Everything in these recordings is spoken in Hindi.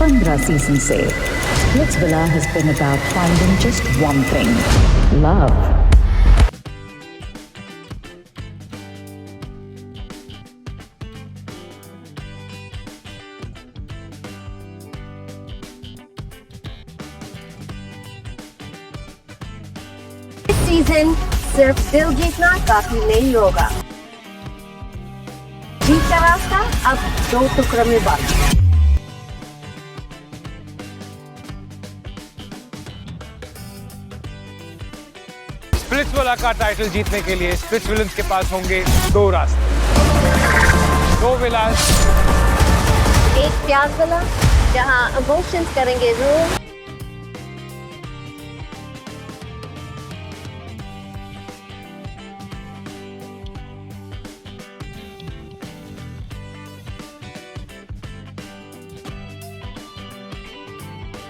15 सीजन से Splitsvilla has been about finding just one thing: love. इस सीजन सिर्फ दिल जीतना काफी नहीं होगा। जीत का रास्ता अब 2 टुकड़ों में बांटा। स्प्लिट्सविला का टाइटल जीतने के लिए स्प्लिट्सविलन्स के पास होंगे 2 रास्ते, 2 विलास। एक प्यार विला जहां इमोशंस करेंगे रूल,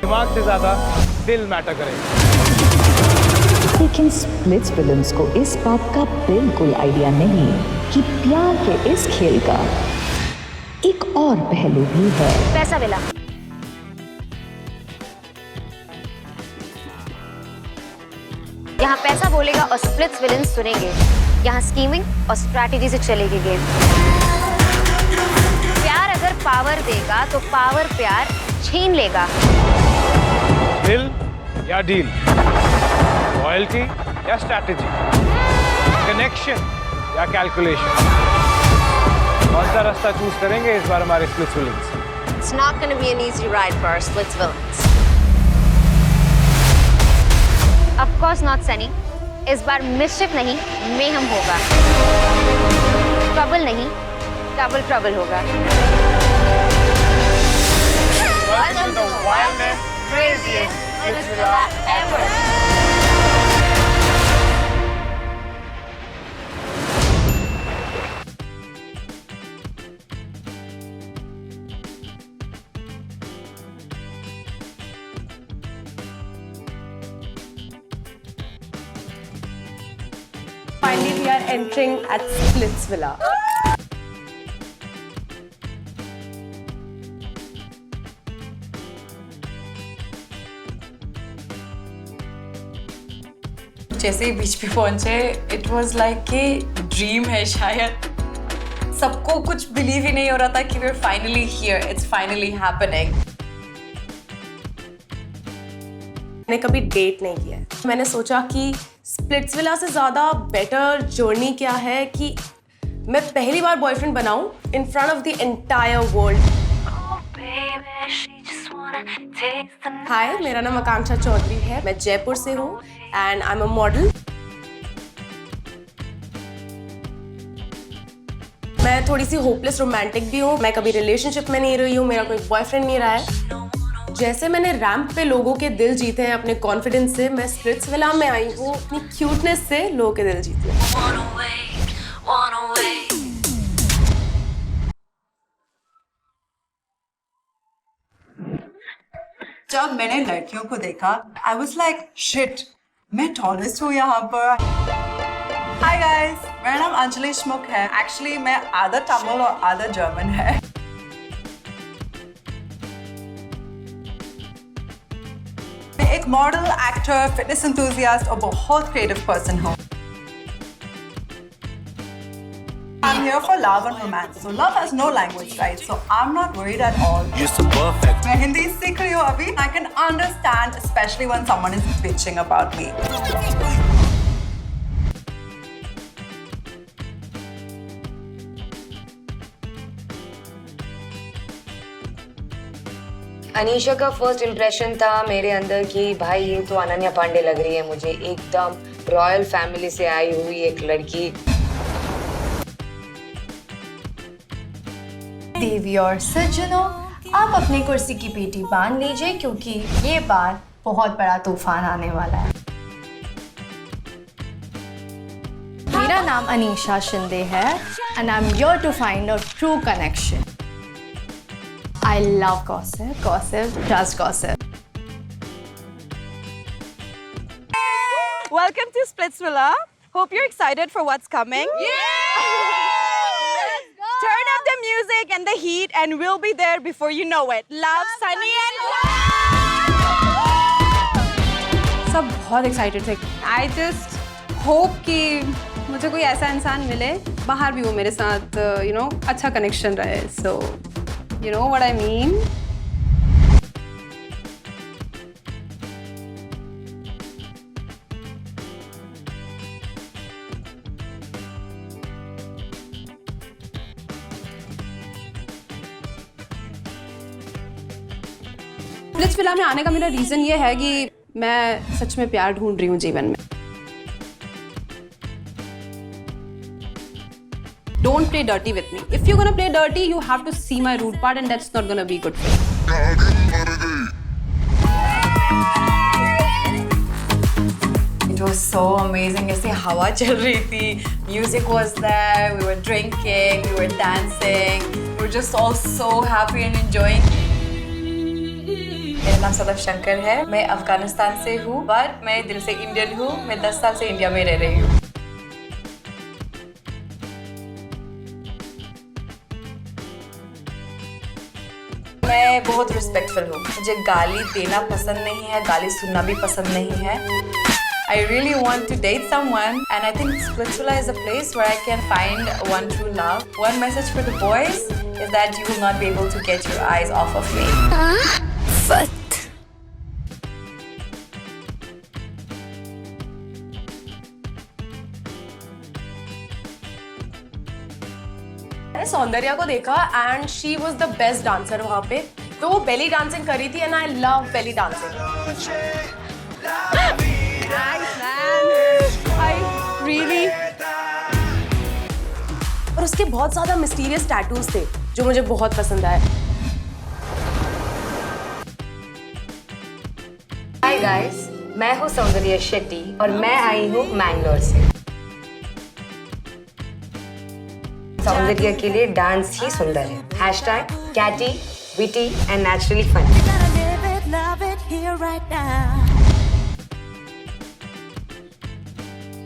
दिमाग से ज्यादा दिल मैटर करेगा। लेकिन स्प्लिट्सविलन्स को इस बात का बिल्कुल आइडिया नहीं कि प्यार के इस खेल का एक और पहलू भी है। पैसा विला। यहाँ पैसा बोलेगा और स्प्लिट्सविलन्स सुनेंगे। यहाँ स्कीमिंग और स्ट्रैटेजी से चलेगी गेम। प्यार अगर पावर देगा तो पावर प्यार छीन लेगा। दिल या डील, लॉयल्टी या स्ट्रैटेजी, कनेक्शन या कैलकुलेशन, कौन सा रास्ता चूज करेंगे इस बार हमारे स्प्लिट्सविलन्स? It's not going to be an easy ride for our Splitsvillains. Of course not, Sunny. इस बार मिस्चिफ नहीं, मेहम होगा। ट्रबल नहीं, डबल ट्रबल होगा। Welcome to the wildest, craziest Splitsvilla ever. Finally, we are entering at Splitsvilla. जैसे ही बीच पे पहुंचे, इट वॉज लाइक कि ड्रीम है शायद। सबको कुछ बिलीव ही नहीं हो रहा था कि we're finally here, it's finally happening. मैंने कभी डेट नहीं किया है। मैंने सोचा कि स्प्लिट्सविला से ज़्यादा बेटर जर्नी क्या है कि मैं पहली बार बॉयफ्रेंड बनाऊं in front of the entire world. Hi, मेरा नाम आकांक्षा चौधरी है। मैं जयपुर से हूँ and I am a model. मैं थोड़ी सी होपलेस रोमांटिक भी हूँ। मैं कभी रिलेशनशिप में नहीं रही हूँ, मेरा कोई बॉयफ्रेंड नहीं रहा है। जैसे मैंने रैंप पे लोगों के दिल जीते हैं अपने कॉन्फिडेंस से, मैं स्प्लिट्सविला में आई हूँ अपनी क्यूटनेस से लोगों के दिल जीते हैं। जब मैंने लड़कियों को देखा, I was like, shit, मैं टॉलेस्ट हूँ यहाँ पर। Hi guys, मेरा नाम अंजलि श्मुक है। Actually, मैं आधा तमिल और आधा जर्मन है। मैं एक मॉडल, एक्टर, फिटनेस एंथुसियास्ट और बहुत क्रिएटिव पर्सन हूँ। I'm here for love and romance. So love has no language, right? So I'm not worried at all. You're so perfect. मैं हिंदी सीख रही हूँ अभी. I can understand, especially when someone is bitching about me. Anisha का फर्स्ट इम्प्रेशन था मेरे अंदर कि भाई ये तो अनन्या पांडे लग रही है मुझे, एकदम रॉयल फैमिली से आई हुई एक लड़की। देवी और सज्जनों, आप अपनी कुर्सी की पेटी बांध लीजिए क्योंकि ये बार बहुत बड़ा तूफान आने वाला है। मेरा नाम अनीशा शिंदे है and I'm here to find a true connection. I love gossip. Gossip, just gossip. Welcome to Splitsvilla. Hope you're excited for what's coming. Yeah! Turn up the music. music and the heat, and we'll be there before you know it. Love, Sunny and सब बहुत एक्साइटेड थे। I just hope कि मुझे कोई ऐसा इंसान मिले बाहर भी वो मेरे साथ अच्छा कनेक्शन रहे। So you know what I mean? Splitsvilla में आने का मेरा रीजन ये है कि मैं सच में प्यार ढूंढ रही हूँ जीवन में। Don't play dirty with me. If you're gonna play dirty, you have to see my rude part, and that's not gonna be good for you. It was so amazing. ऐसे हवा चल रही थी, music was there, we were drinking, we were dancing, we were just all so happy and enjoying. मेरा नाम सदफ शंकर है, मैं अफगानिस्तान से हूँ, पर मैं दिल से इंडियन हूँ। मैं 10 साल से इंडिया में रह रही हूँ। मैं बहुत रिस्पेक्टफुल हूँ। मुझे गाली देना पसंद नहीं है, गाली सुनना भी पसंद नहीं है। I really want to date someone, and I think Splitsvilla is a place where I can find one true love. One message for the boys is that you will not be able to get your eyes off of me. मैंने सौंदर्या को देखा and she was the best dancer वहाँ पे, तो वो बेली डांसिंग कर रही थी and I love belly dancing. और उसके बहुत ज्यादा मिस्टीरियस टैटूज थे जो मुझे बहुत पसंद आए। हाय गाइस, मैं हूँ सौंदर्या शेट्टी और मैं आई हूँ मैंगलोर से। सौंदर्य के लिए डांस ही सुंदर है। Hashtag catty, witty and naturally funny.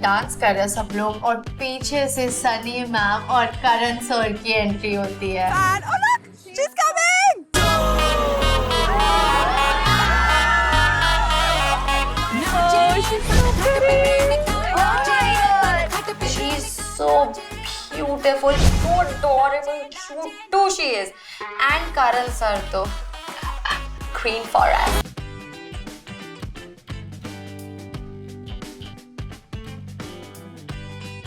Dance कर रहे हैं सब लोग और पीछे से सनी मैम और करण सर की एंट्री होती है। oh look, she's coming! She's so beautiful, so adorable, cute too she is. And Karan sir to queen for us.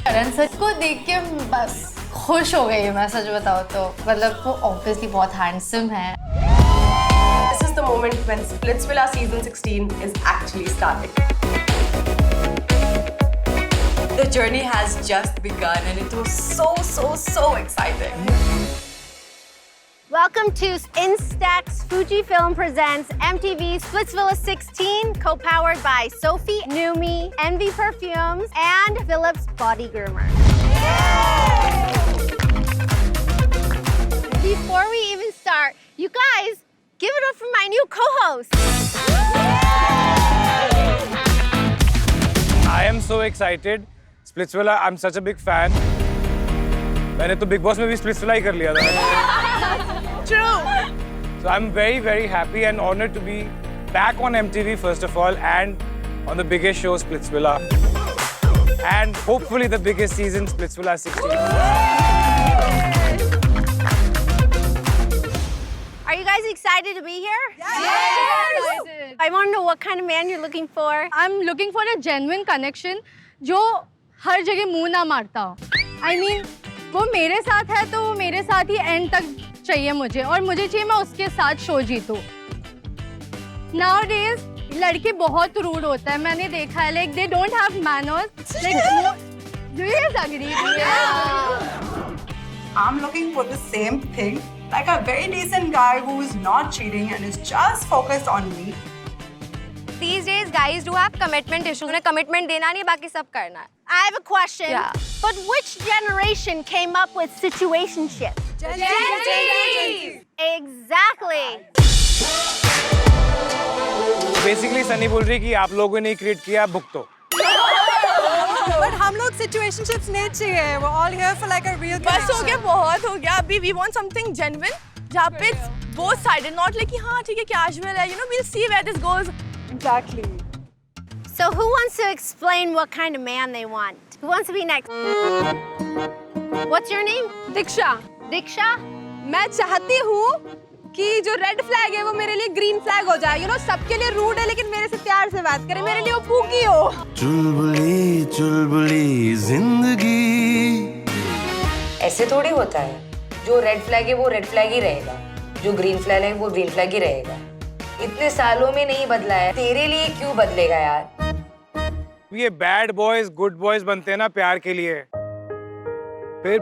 Karan sir को देख के बस खुश हो गई मैं, सच बताओ तो। मतलब वो ऑब्वियसली बहुत हैंडसम है। This is the moment when Splitsvilla season 16 is actually starting. The journey has just begun, and it was so exciting. Welcome to Instax Fujifilm presents MTV Splitsvilla 16, co-powered by Sophie, Numi, Envy Perfumes, and Philips Body Groomer. Before we even start, you guys, give it up for my new co-host. I am so excited. Splitsvilla, I'm such a big fan. मैंने तो बिग बॉस में भी Splitsvilla ही कर लिया था। True. So I'm very happy and honored to be back on MTV first of all, and on the biggest show Splitsvilla, and hopefully the biggest season Splitsvilla 16. Are you guys excited to be here? Yes! I want to know what kind of man you're looking for. I'm looking for a genuine connection जो हर जगह मुंह ना मारता हो। I mean, वो मेरे साथ है तो वो मेरे साथ ही एंड तक चाहिए मुझे, और मुझे चाहिए मैं उसके साथ शो जीतूं। Nowadays लड़के बहुत रूड होता है, मैंने देखा है। Like they don't have manners. Like do you guys agree? I'm looking for the same thing, like a very decent guy who is not cheating and is just focused on me. These days, guys do have commitment issues. उन्हें commitment देना नहीं, बाकी सब करना है. I have a question. Yeah. But which generation came up with situationships? Gen Z. Exactly. Basically, Sunny बोल रही है कि आप लोगों ने क्रिएट किया, भुगतो। But हम लोग situationships नहीं चाहिए. We're all here for like a real बस हो गया, connection. बहुत हो गया. अभी we want something genuine, जहाँ पे it's both sided, not like कि हाँ ठीक है casual है. You know, we'll see where this goes. Exactly. So who wants to explain what kind of man they want? Who wants to be next? What's your name? Diksha, Diksha? मैं चाहती हूँ कि जो रेड फ्लैग है वो मेरे लिए ग्रीन फ्लैग हो जाए. सबके लिए रूड है लेकिन मेरे से प्यार से बात करे. मेरे लिए वो फूकी हो. चुलबुली चुलबुली जिंदगी. ऐसे थोड़ी होता है. जो रेड फ्लैग है वो रेड फ्लैग ही रहेगा, जो ग्रीन फ्लैग है वो ग्रीन फ्लैग ही रहेगा. इतने सालों में नहीं बदला है, तेरे लिए क्यों बदलेगा यार? ये बैड बॉयज गुड बॉयज बनते हैं ना प्यार के लिए, फिर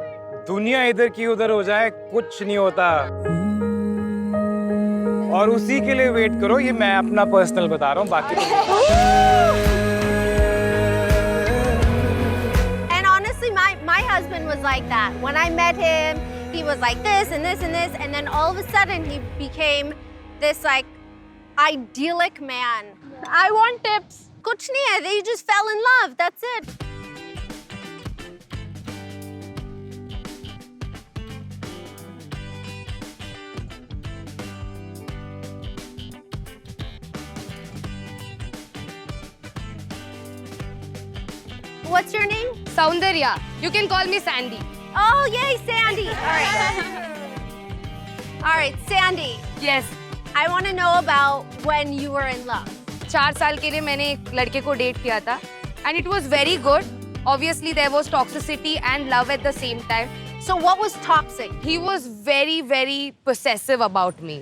दुनिया इधर की उधर हो जाए कुछ नहीं होता. और उसी के लिए वेट करो. ये मैं अपना पर्सनल बता रहा हूँ, बाकी And honestly, my husband was like that. When I met him, he was like this and this and this, and then all of a sudden he became this like idyllic man. I want tips. कुछ नहीं है, they just fell in love. That's it. What's your name? Saundarya. You can call me Sandy. Oh, yay, Sandy. All right. All right, Sandy. Yes. I want to know about when you were in love. 4 साल के लिए मैंने एक लड़के को डेट किया था. And it was very good. Obviously there was toxicity and love at the same time. So what was toxic? He was very, very possessive about me.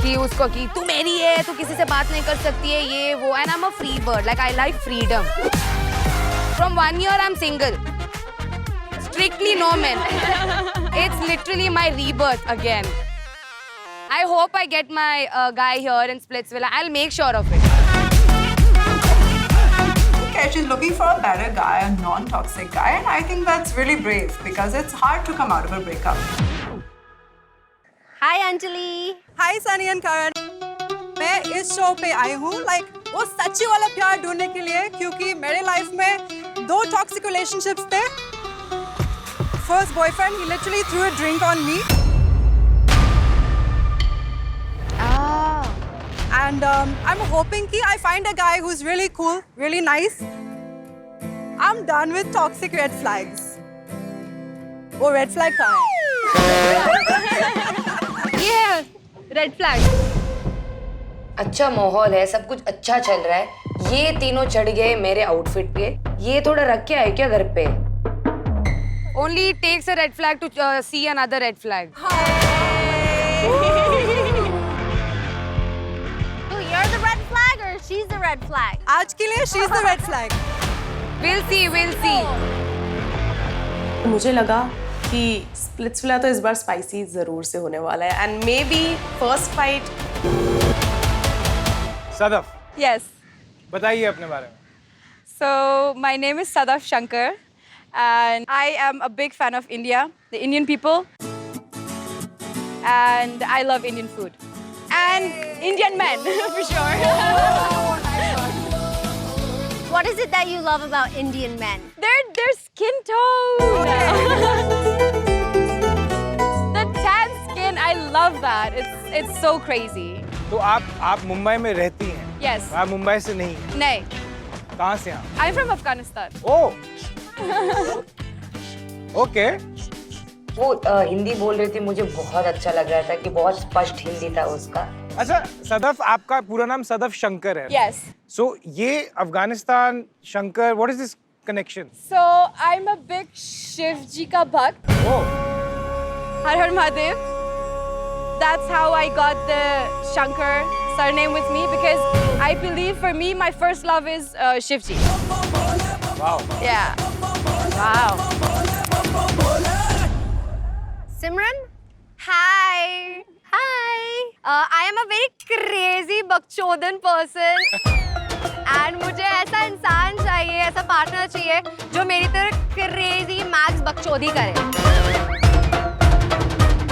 कि उसको कि तू मेरी है, तू किसी से बात नहीं कर सकती है, ये वो. And I'm a free bird. Like I like freedom. From 1 year I'm single. Strictly no men. It's literally my rebirth again. I hope I get my guy here in Splitsvilla. I'll make sure of it. Okay, she's looking for a better guy, a non-toxic guy, and I think that's really brave because it's hard to come out of a breakup. Hi, Anjali. Hi, Sunny and Karan. मैं इस शो पे आई हूँ वो सच्ची वाला प्यार ढूंढने के लिए, क्योंकि मेरे लाइफ में 2 toxic relationships थे. First boyfriend, he literally threw a drink on me. And I'm hoping कि I find a guy who's really cool, really nice. I'm done with toxic red flags. वो red flag कहाँ है? Yeah, red flag. अच्छा माहौल है, सब कुछ अच्छा चल रहा है. ये तीनों चढ़ गए मेरे आउटफिट पे. ये थोड़ा रख के आए क्या घर पे? Only it takes a red flag to see another red flag. So you're the red flag or she's the red flag? आज के लिए she's the red flag. We'll see, we'll see. मुझे लगा कि स्प्लिट्सविला तो इस बार स्पाइसी जरूर से होने वाला है. And maybe first fight. Sadaf, Yes. बताइए अपने बारे में. So my name is Sadaf Shankar, and I am a big fan of India, the Indian people, and I love Indian food and Indian men for sure. What is it that you love about Indian men? Their skin tone. The tan skin, I love that. It's so crazy. तो आप मुंबई में रहती हैं? Yes. आप मुंबई से नहीं हैं? नहीं. कहाँ से आप? I'm from Afghanistan. Oh, okay. वो हिंदी बोल रही थी, मुझे बहुत अच्छा लग रहा था कि बहुत स्पष्ट हिंदी था उसका. अच्छा सदफ, आपका पूरा नाम सदफ शंकर है? Yes. So ये Afghanistan Shankar, what is this connection? So I'm a big Shiv Ji ka bhakt. Oh, Har Har Mahadev. That's how I got the Shankar surname with me, because I believe for me my first love is Shiv Ji. wow. Yeah. Wow. Simran? Hi. Hi. I am a very crazy bakchodan person. And मुझे ऐसा इंसान चाहिए, ऐसा पार्टनर चाहिए जो मेरी तरह crazy max बकचोदी करे.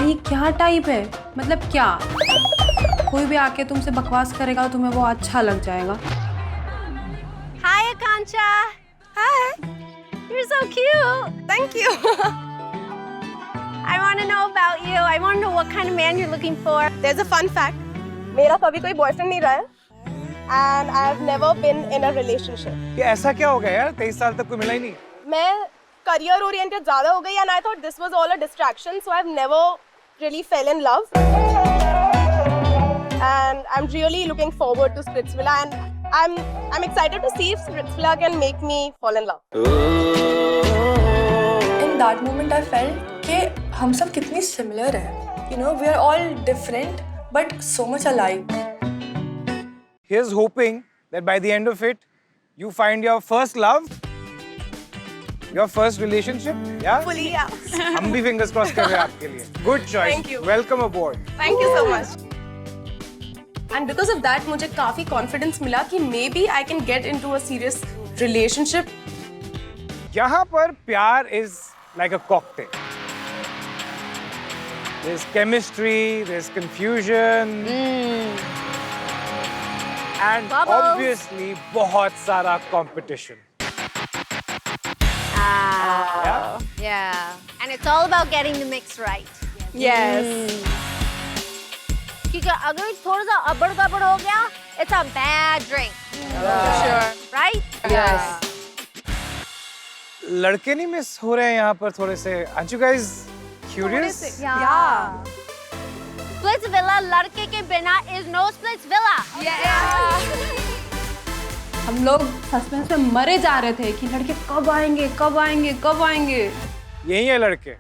ये क्या टाइप है? मतलब क्या? कोई भी आके तुमसे बकवास करेगा तो तुम्हें वो अच्छा लग जाएगा. Hi, Akanksha. Akanksha. Hi. You're so cute. Thank you. I want to know about you. I want to know what kind of man you're looking for. There's a fun fact. मेरा कभी कोई बॉयफ्रेंड नहीं रहा है and I have never been in a relationship. ये ऐसा क्या हो गया यार? 23 साल तक कोई मिला ही नहीं. मैं career oriented ज़्यादा हो गई and I thought this was all a distraction, so I've never really fell in love. And I'm really looking forward to Splitsvilla, and I'm excited to see if Splitsvilla can make me fall in love. In that moment, I felt कि हम सब कितनी similar हैं. You know, we are all different, but so much alike. Here's hoping that by the end of it, you find your first love, your first relationship. Yeah. Fully, yeah. हम भी fingers crossed कर रहे हैं आपके लिए. Good choice. Thank you. Welcome aboard. Thank you so much. And because of that, मुझे काफी confidence मिला कि maybe I can get into a serious relationship. यहाँ पर प्यार is like a cocktail. There's chemistry, there's confusion, and Bubbles. obviously बहुत सारा competition. Yeah? Yeah. And it's all about getting the mix right. Yes. क्योंकि अगर थोड़ा सा अबड़-गबड़ हो गया, it's a bad drink. Sure. Right? Yes. लड़के नहीं मिस हो रहे हैं यहाँ पर थोड़े से? Aren't you guys curious? Yeah. Splitsvilla लड़के के बिना is no Splitsvilla. हम लोग सस्पेंस में मरे जा रहे थे कि लड़के कब आएंगे, कब आएंगे, कब आएंगे. यही है लड़के.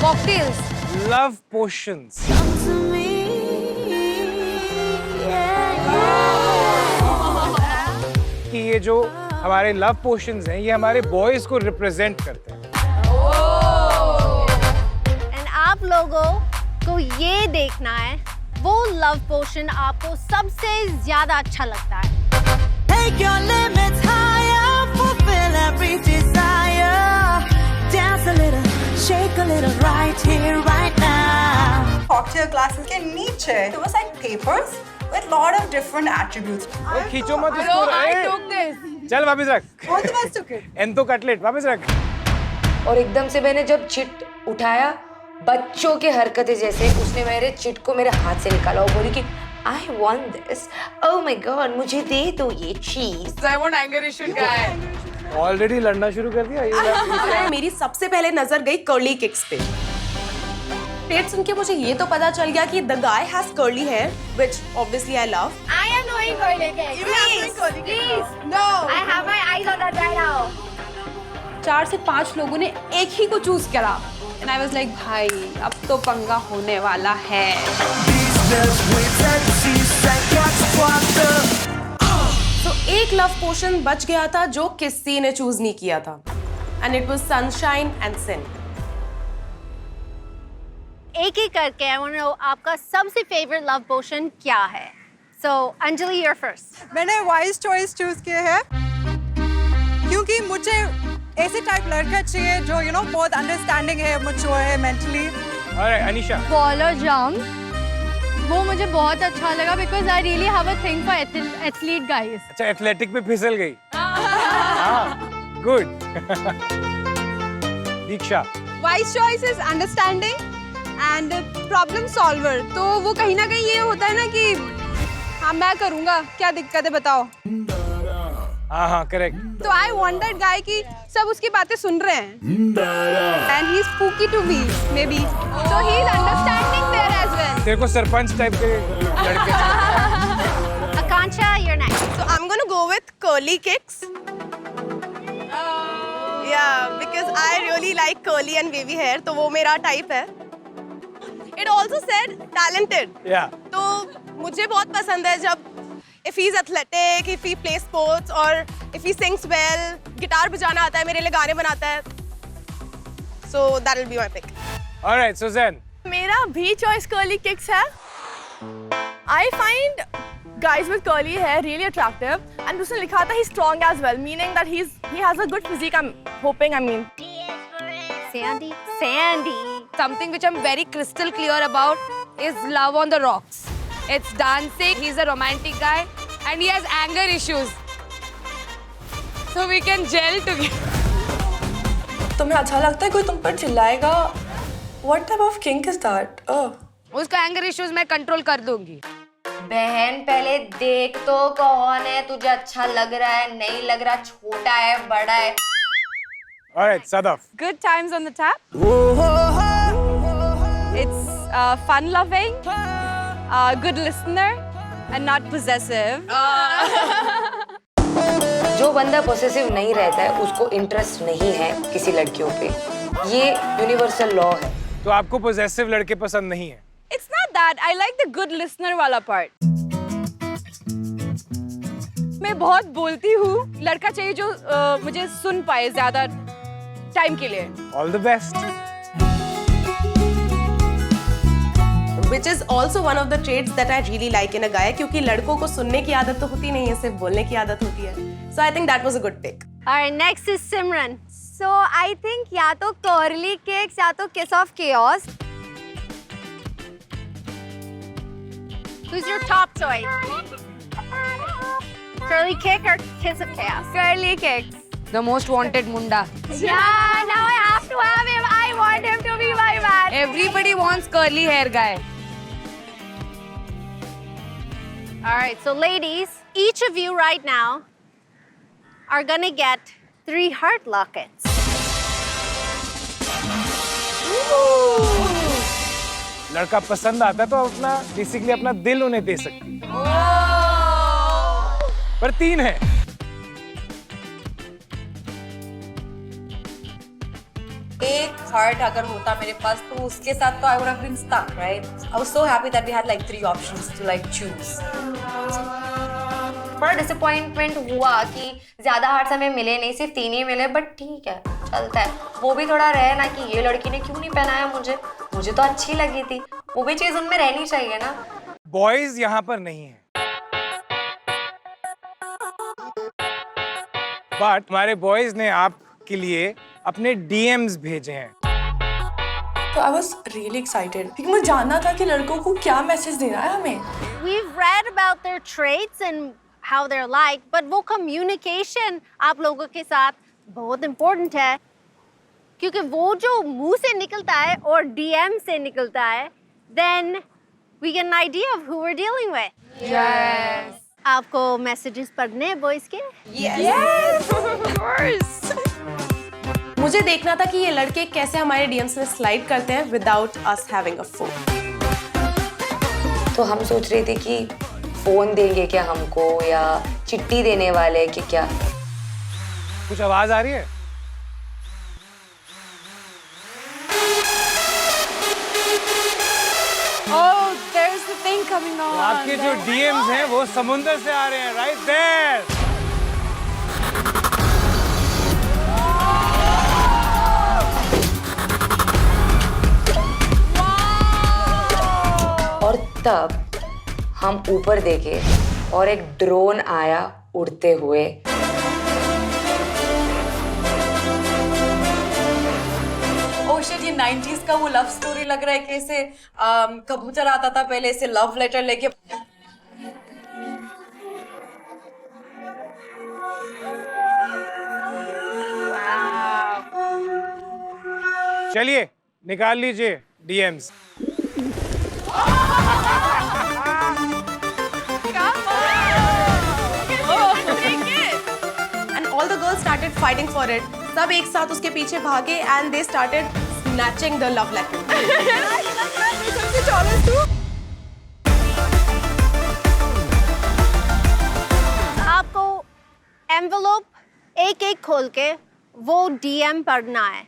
Cocktails. Love potions. कि ये जो हमारे लव पोशंस हैं, ये हमारे बॉयज को रिप्रेजेंट करते हैं. And आप लोगों को ये देखना है वो लव पोशन आपको सबसे ज्यादा अच्छा लगता है. Take your limits higher, fulfill every desire. Dance a little, shake a little, right here, right now. Cocktail glasses के नीचे there was like papers with lot of different attributes. और खींचो मत No, उसको. I A, took this. चल वापस रख. Both of us took it. एंतो कटलेट वापस रख. और एकदम से मैंने जब चिट उठाया, बच्चों के हरकतें जैसे उसने मेरे चिट को मेरे हाथ से निकाला और बोली कि I want this. Oh my God, मुझे दे दो ये चीज. I want anger issue guy. Already लड़ना शुरू कर दिया ये. मेरी सबसे पहले नजर गई कर्ली किक्स पे. डेट सुन के मुझे ये तो पता चल गया कि the guy has curly hair, which obviously I love. I am doing curly cake. Please. No. I have my eyes on that right now. 4 से 5 लोगों ने एक ही को चूज करा. And I was like, भाई, अब तो पंगा होने वाला है. So एक लव पोशन बच गया था जो किसी ने चूज नहीं किया था. And it was sunshine and sin. एक ही करके I want to know आपका सबसे favorite love potion क्या है? So Anjali, you're first. मैंने wise choice choose किए हैं क्योंकि मुझे ऐसे टाइप लड़का चाहिए जो you know बहुत understanding है, mature है mentally. Alright, Anisha. Bowler jump वो मुझे बहुत अच्छा लगा because I really have a thing for athlete guys. अच्छा एथलेटिक पे फिसल गई. हाँ, good. Diksha. Wise choice is understanding and problem solver. तो वो कहीं ना कहीं ये होता है ना कि हाँ मैं करूँगा, क्या दिक्कत है बताओ. हाँ करेक्ट. तो I want that guy कि सब उसकी बातें सुन रहे हैं. And he's spooky to me maybe. So he's understanding there as well. तेरे को सरपंच टाइप के लड़के. Akanksha, you're next. So I'm gonna go with curly kicks. Yeah, because I really like curly and wavy hair, तो वो मेरा type है. It also said talented. Yeah. तो मुझे बहुत पसंद है जब if he's athletic, if he plays sports, or if he sings well, guitar बजाना आता है, मेरे लिए गाने बनाता है. So that will be my pick. All right, Suzanne. मेरा भी choice curly kicks है. I find guys with curly hair really attractive, and उसने लिखा था he's strong as well, meaning that he has a good physique. I'm hoping. I mean, Sandy. something which I'm very crystal clear about is love on the rocks. It's dancing. He's a romantic guy. and he has anger issues. So we can gel together. तुम्हें अच्छा लगता है कोई तुम पर चिल्लाएगा? What type of kink is that? Oh. उसका एंगर इश्यूज मैं कंट्रोल कर दूंगी। बहन पहले देख तो कौन है, तुझे अच्छा लग रहा है नहीं लग रहा, छोटा है बड़ा है। Alright, Sadaf. Good times on the tap. It's fun-loving, good listener, and not possessive. जो बंदा पोसेसिव नहीं रहता है उसको इंटरेस्ट नहीं है किसी लड़कियों पे, ये यूनिवर्सल लॉ है। तो आपको possessive लड़के पसंद नहीं है? It's not that. I like the good listener वाला part. मैं बहुत बोलती हूँ, लड़का चाहिए जो मुझे सुन पाए ज़्यादा टाइम के लिए। All the best. Which is also one of the traits that I really like in a guy, क्योंकि लड़कों को सुनने की आदत तो होती नहीं है, सिर्फ बोलने की आदत होती है। So I think that was a good pick. Alright, next is Simran. So I think या तो curly cakes या तो kiss of chaos. Who's your top choice? Curly cake or kiss of chaos? Curly cakes. The most wanted munda. Yeah, now I have to have him. I want him to be my man. Everybody wants curly hair guy. Alright, so ladies, each of you right now are gonna get 3 heart lockets. लड़का पसंद आता है तो अपना बेसिकली अपना दिल उन्हें दे सकती है। पर 3 है। एक हार्ट अगर होता मेरे पास तो उसके साथ तो I would have been stuck, right? I was so happy that we had like 3 options to like choose. बड़ा डिसअपॉइंटमेंट हुआ कि ज्यादा हार्ट्स हमें मिले नहीं, सिर्फ 3 ही मिले, बट ठीक है चलता है। वो भी थोड़ा रहे ना कि ये लड़की ने क्यों नहीं पहनाया मुझे तो अच्छी लगी थी, वो भी चीज उनमें रहनी चाहिए ना। बॉयज यहाँ पर नहीं है, बट हमारे बॉयज ने आपके लिए अपने DMs भेजे हैं। तो I was really excited क्योंकि मुझे जानना था कि लड़कों को क्या मैसेज देना है हमें। We've read about their traits and how they're like, but वो communication आप लोगों के साथ बहुत important है, क्योंकि वो जो मुंह से निकलता है और DM से निकलता है, then we get an idea of who we're dealing with. Yes. आपको मैसेजेस पढ़ने हैं बॉयज के? Yes, of course. मुझे देखना था कि ये लड़के कैसे हमारे DMs में स्लाइड करते हैं without us having a phone. तो हम सोच रहे थे कि फोन देंगे क्या हमको या चिट्ठी देने वाले कि क्या। कुछ आवाज आ रही है? Oh, there's the thing coming on. आपके जो DMs हैं वो समुंदर से आ रहे हैं, right there. और तब हम ऊपर देखे और एक ड्रोन आया उड़ते हुए। Oh shit, ये 90s का वो लव स्टोरी लग रहा है कि ऐसे कबूतर आता था पहले ऐसे लव लेटर लेके। चलिए निकाल लीजिए DMs। And all the girls started fighting for it. सब एक साथ उसके पीछे भागे and they started snatching the love letter. आपको एनवेलोप एक खोल के वो DM पढ़ना है।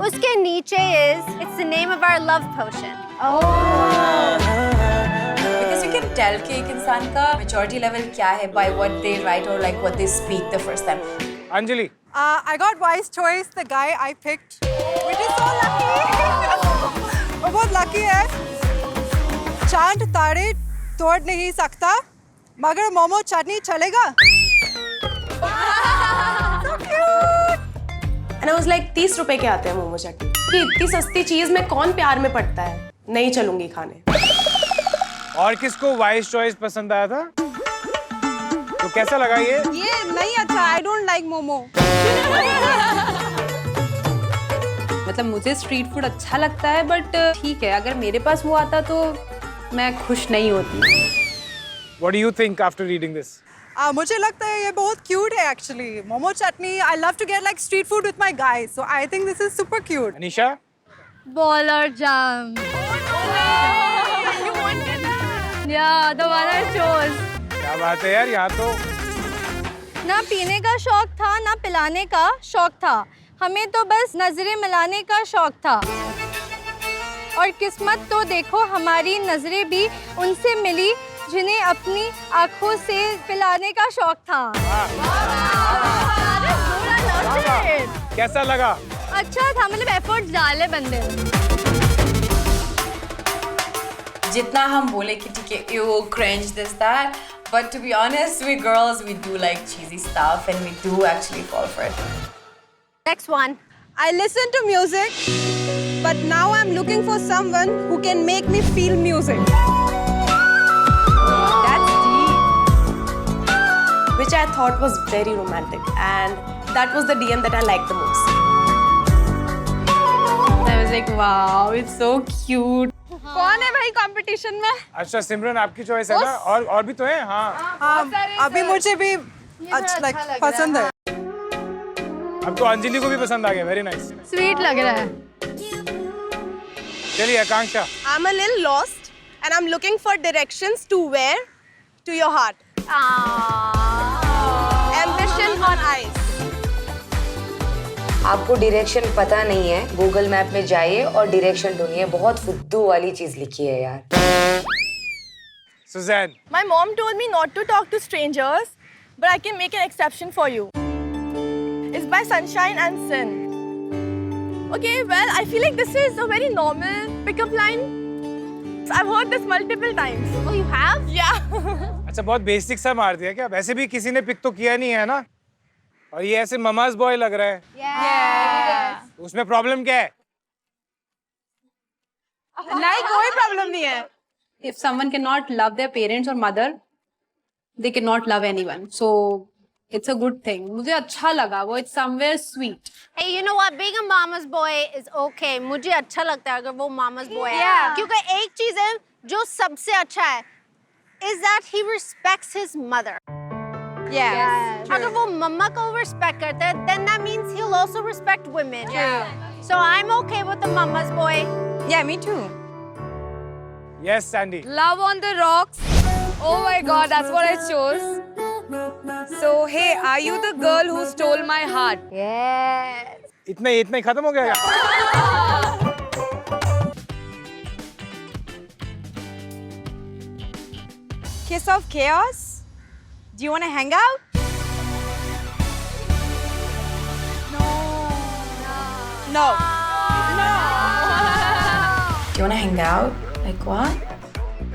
उसके नीचे it's the name of our love potion. Because you can tell कि एक इंसान का maturity level क्या है by what they write or like what they speak the first time. Anjali. I got wise choice, the guy I picked, which is so lucky. वो बहुत lucky है। चांद तारे तोड़ नहीं सकता, मगर मोमो चटनी चलेगा। So cute. And I was like 30 रुपए के आते हैं मोमो चटनी कि इतनी सस्ती चीज में कौन प्यार में पड़ता है, नहीं चलूंगी खाने। और किसको वाइज चॉइस पसंद आया था? तो कैसा लगा ये नहीं अच्छा, आई डोंट लाइक मोमो। मतलब मुझे स्ट्रीट फूड अच्छा लगता है, बट ठीक है, अगर मेरे पास वो आता तो मैं खुश नहीं होती। What do you think after reading this? मुझे लगता है ये बहुत क्यूट है actually. Momo chutney, I love to get like street food with my guys, so I think this is super cute. Anisha? Ball और जाम। या दोबारा चोज। क्या बात है यार, यहाँ तो ना पीने का शौक था ना पिलाने का शौक था, हमें तो बस नजरें मिलाने का शौक था। और किस्मत तो देखो हमारी नजरें भी उनसे मिली जिन्हें अपनी आंखों से पिलाने का शौक था। कैसा लगा? अच्छा था, मतलब एफर्ट्स डाले बंदे। जितना हम बोले कि ठीक है, you cringe this that, but to be honest, we girls, we do like cheesy stuff and we do actually fall for it. Next one. I listen to music, but now I'm looking for someone who can make me feel music. That's deep. Which I thought was very romantic, and that was the DM that I liked the most. I was like, wow, it's so cute. कौन है भाई कंपटीशन में? अच्छा सिमरन, आपकी चॉइस है ना? और भी तो है। हाँ, अभी मुझे भी अच्छा पसंद है। अब तो अंजलि को भी पसंद आ गया। वेरी नाइस, स्वीट लग रहा है। चलिए आकांक्षा। I'm a little lost and I'm looking for directions to where? To your heart. Ambition on ice. आपको डायरेक्शन पता नहीं है, गूगल मैप में जाइए और डायरेक्शन ढूंढिए। बहुत फुद्दू वाली चीज लिखी है यार। Suzanne. My mom told me not to talk to strangers, but I can make an exception for you. It's by Sunshine and Sin. Okay, well, I feel like this is a very normal pickup line. I've heard this multiple times. Oh, you have? Yeah. अच्छा, बहुत बेसिक सा मार दिया क्या? वैसे भी किसी ने पिक तो किया नहीं है ना, और ये ऐसे ममाज बॉय लग रहा है। Yes. उसमें प्रॉब्लम क्या है? नहीं, कोई प्रॉब्लम नहीं है। If someone cannot love their parents or mother, they cannot love anyone. So it's a good thing. मुझे अच्छा लगा वो, it's somewhere sweet. Hey, you know what? Being a mama's boy is okay. मुझे अच्छा लगता है अगर वो mama's boy है। Yeah. क्योंकि एक चीज है जो सबसे अच्छा है, is that he respects his mother. Yes. अगर वो मम्मा को respect करता है, then that means he'll also respect women. Yeah. So I'm okay with the mama's boy. Yeah, me too. Yes, Sandy. Love on the Rocks. Oh my God, that's what I chose. So hey, are you the girl who stole my heart? Yes. इतना ही खत्म हो गया क्या? Kiss of chaos. Do you want to hang out? No. You wanna hang out? Like what?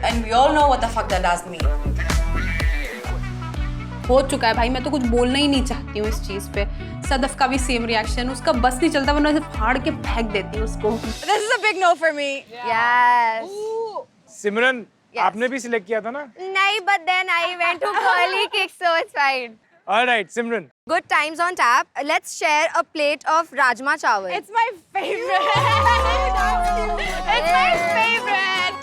And we all know what the fuck that does mean. हो चुका है भाई, मैं तो कुछ बोलना ही नहीं चाहती हूँ इस चीज पे। सदफ का भी सेम रिएक्शन, उसका बस नहीं चलता, वरना ऐसे फाड़ के फेंक देती हूँ उसको। This is a big no for me. Yes. सिमरन, आपने भी सिलेक्ट किया था ना? नहीं, but then I went to curly kicks, so it's fine. All right, Simran. Good times on tap. Let's share a plate of rajma chawal. It's my favorite. It's my favorite.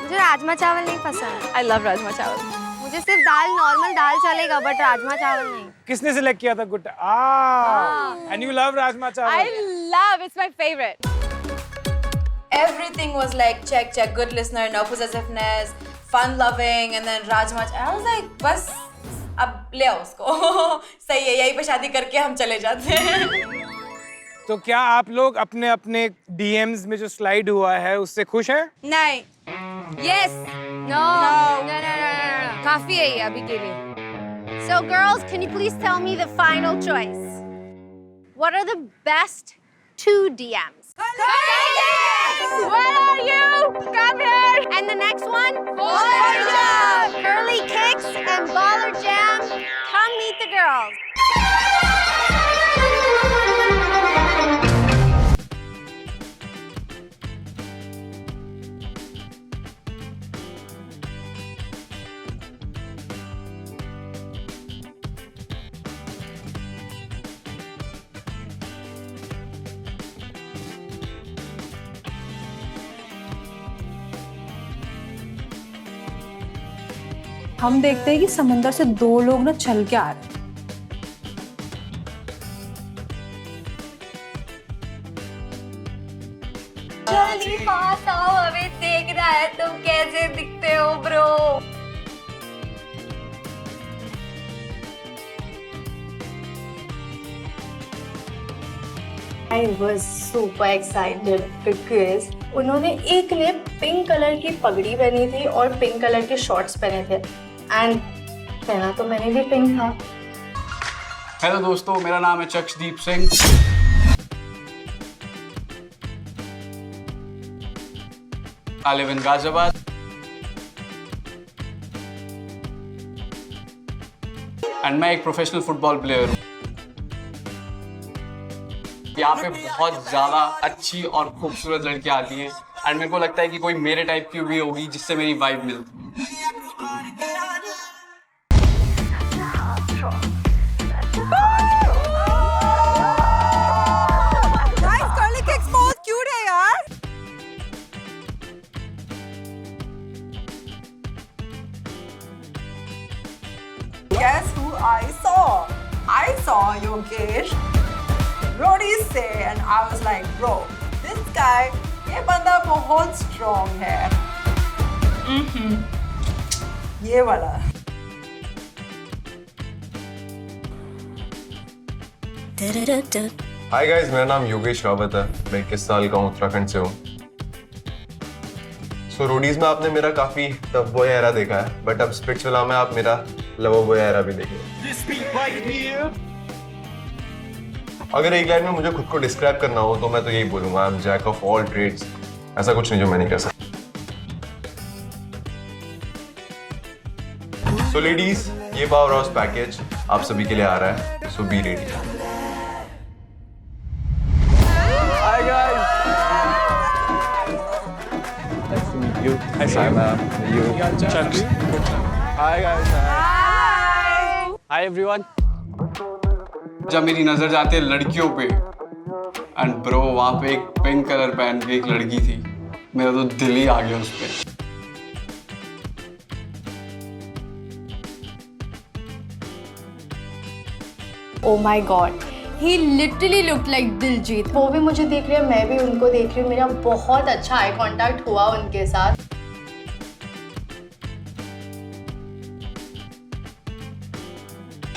मुझे राजमा चावल नहीं पसंद। I love rajma chawal. मुझे सिर्फ दाल, नॉर्मल दाल चलेगा, बट राजमा चावल नहीं। किसने सिलेक्ट किया था? Good. And you love rajma chawal. I love. It's my favorite. Everything was like check, good listener, no possessiveness, fun loving, and then Rajma. I was like, बस अब ले आओ उसको। सही है, यहीं पे शादी करके हम चले जाते हैं। तो क्या आप लोग अपने अपने DMs में जो स्लाइड हुआ है उससे खुश हैं? नहीं। Yes. No. No. काफी है ये अभी के लिए। So girls, can you please tell me the final choice? What are the best 2 DMs? Where are you? Come here. And the next one? Baller Jam! Curly Kicks and Baller Jam. Come meet the girls. हम देखते हैं कि समंदर से 2 लोग ना चल के आ रहे हैं। जल्दी पास आओ, हमें देखना है तुम कैसे दिखते हो bro. I was super excited because उन्होंने एक ने पिंक कलर की पगड़ी पहनी थी और पिंक कलर के शॉर्ट्स पहने थे एंड पहना तो मैंने भी पिंक था। हेलो दोस्तों, मेरा नाम है Chakshdeep Singh. I live in Ghaziabad and मैं एक प्रोफेशनल फुटबॉल प्लेयर हूँ। यहाँ पे बहुत ज़्यादा अच्छी और खूबसूरत लड़कियाँ आती हैं एंड मेरे को लगता है कि कोई मेरे टाइप की भी होगी जिससे मेरी वाइब मिलती। Guys, curly kicks बहुत cute है यार। Guess who I saw? I saw Yogesh Rodi से and I was like, bro, this guy, ये बंदा बहुत strong है। ये वाला। हाय गाइस, मेरा नाम योगेश रावत है। मैं 21 साल का हूँ, उत्तराखंड से हूँ। सो रोडीज में आपने मेरा काफी टफ बॉय एरा देखा है, बट अब स्प्लिट्सविला में आप मेरा लवर बॉय एरा भी देखिए। अगर एक लाइन में मुझे खुद को डिस्क्राइब करना हो तो मैं तो यही बोलूंगा, I am jack of all trades. ऐसा कुछ नहीं जो मैं नहीं कर सकता। सो लेडीज, ये पावर हाउस पैकेज आप सभी के लिए आ रहा है, so be ready. Hi guys, nice to meet you. Hi ma'am, you chucks. Hi guys, hi everyone. जब मेरी नजर जाती है लड़कियों पे एंड ब्रो वहाँ पे एक पिंक कलर पहन के एक लड़की थी, मेरा तो दिल ही आ गया उस पे। Oh my God, he literally looked like Diljit. वो भी मुझे देख रही है, मैं भी उनको देख रही हूँ। मेरा बहुत अच्छा आई कांटेक्ट हुआ उनके साथ।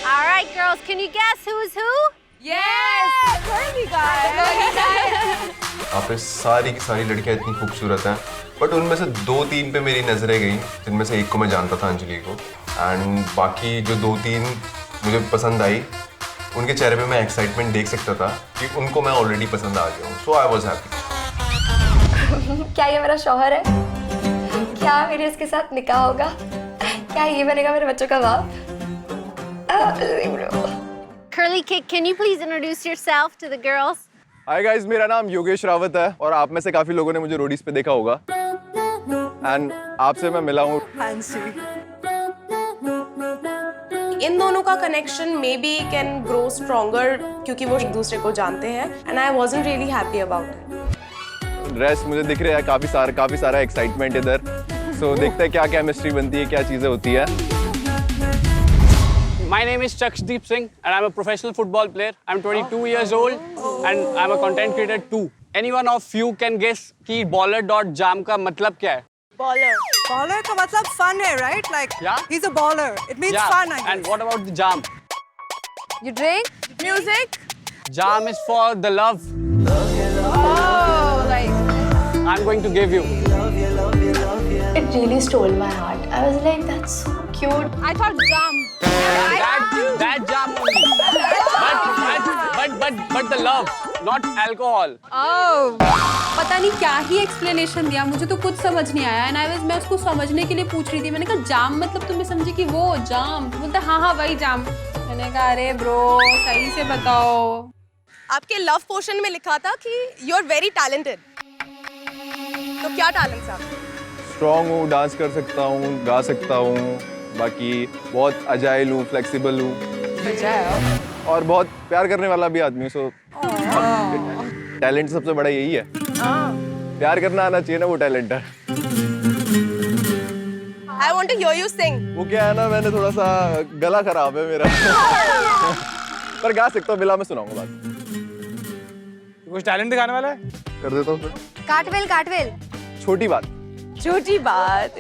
All right, girls, can you guess who's who? Yes! Curly guy! आप पे सारी की सारी लड़कियां इतनी खूबसूरत हैं, बट उनमें से 2-3 पे मेरी नजरें गई, जिनमें से एक को मैं जानता था, अंजलि को, एंड बाकी जो 2-3 मुझे पसंद आई, उनके चेहरे पे मैं एक्साइटमेंट देख सकता था कि उनको मैं ऑलरेडी पसंद आ गया हूँ। सो आई वाज हैप्पी। क्या ये मेरा शौहर है? क्या मेरे इसके साथ निकाह होगा? क्या ये बनेगा मेरे बच्चों का बाप? Curly Kick, can you please introduce yourself to the girls? Hi guys, मेरा नाम योगेश रावत है और आप में से काफी लोगों ने मुझे रोडीज पे देखा होगा एंड आपसे मैं मिला हूँ। इन दोनों का connection may be can grow stronger क्योंकि वो एक दूसरे को जानते हैं and I wasn't really happy about it. Dress मुझे दिख रहा है, काफी सारा एक्साइटमेंट इधर। सो देखते हैं क्या केमिस्ट्री बनती है, क्या चीजें होती है। My name is Chakshdeep Singh and I'm a professional football player. I'm 22 years old and I'm a content creator too. Anyone of you can guess कि baller.jam का मतलब क्या है? Baller. Baller का मतलब fun है, right? Like, yeah? He's a baller. It means fun, I guess. And what about the jam? You drink? Music? Jam is for the love. Oh, like... I'm going to give you. It really stole my heart. I was like, that's so cute. I thought jam. That jam only. But the love, not alcohol. Oh. पता नहीं क्या ही एक्सप्लेनेशन दिया, मुझे तो कुछ समझ नहीं आया एंड मैं उसको समझने के लिए पूछ रही थी। मैंने कहा जाम मतलब तुमने समझी कि वो जाम? बोलता हाँ वही जाम। मैंने कहा अरे ब्रो सही से बताओ। आपके लव पोर्शन में लिखा था कि यू आर वेरी टैलेंटेड, तो क्या टैलेंट है? स्ट्रॉन्ग हूँ, डांस कर सकता हूँ, गा सकता हूँ, बाकी बहुत अजाइल हूँ, फ्लेक्सिबल हूँ और बहुत प्यार करने वाला भी आदमी हूँ। सो टैलेंट सबसे बड़ा यही है, प्यार करना आना चाहिए ना, वो टैलेंट है। I want to hear you sing. वो क्या है ना, मैंने थोड़ा सा गला खराब है मेरा पर गा सकता हूँ, बिला में सुनाऊंगा बात। कुछ टैलेंट दिखाने वाला है? कर देता हूँ फिर। कार्टवेल छोटी बात। छोटी बात।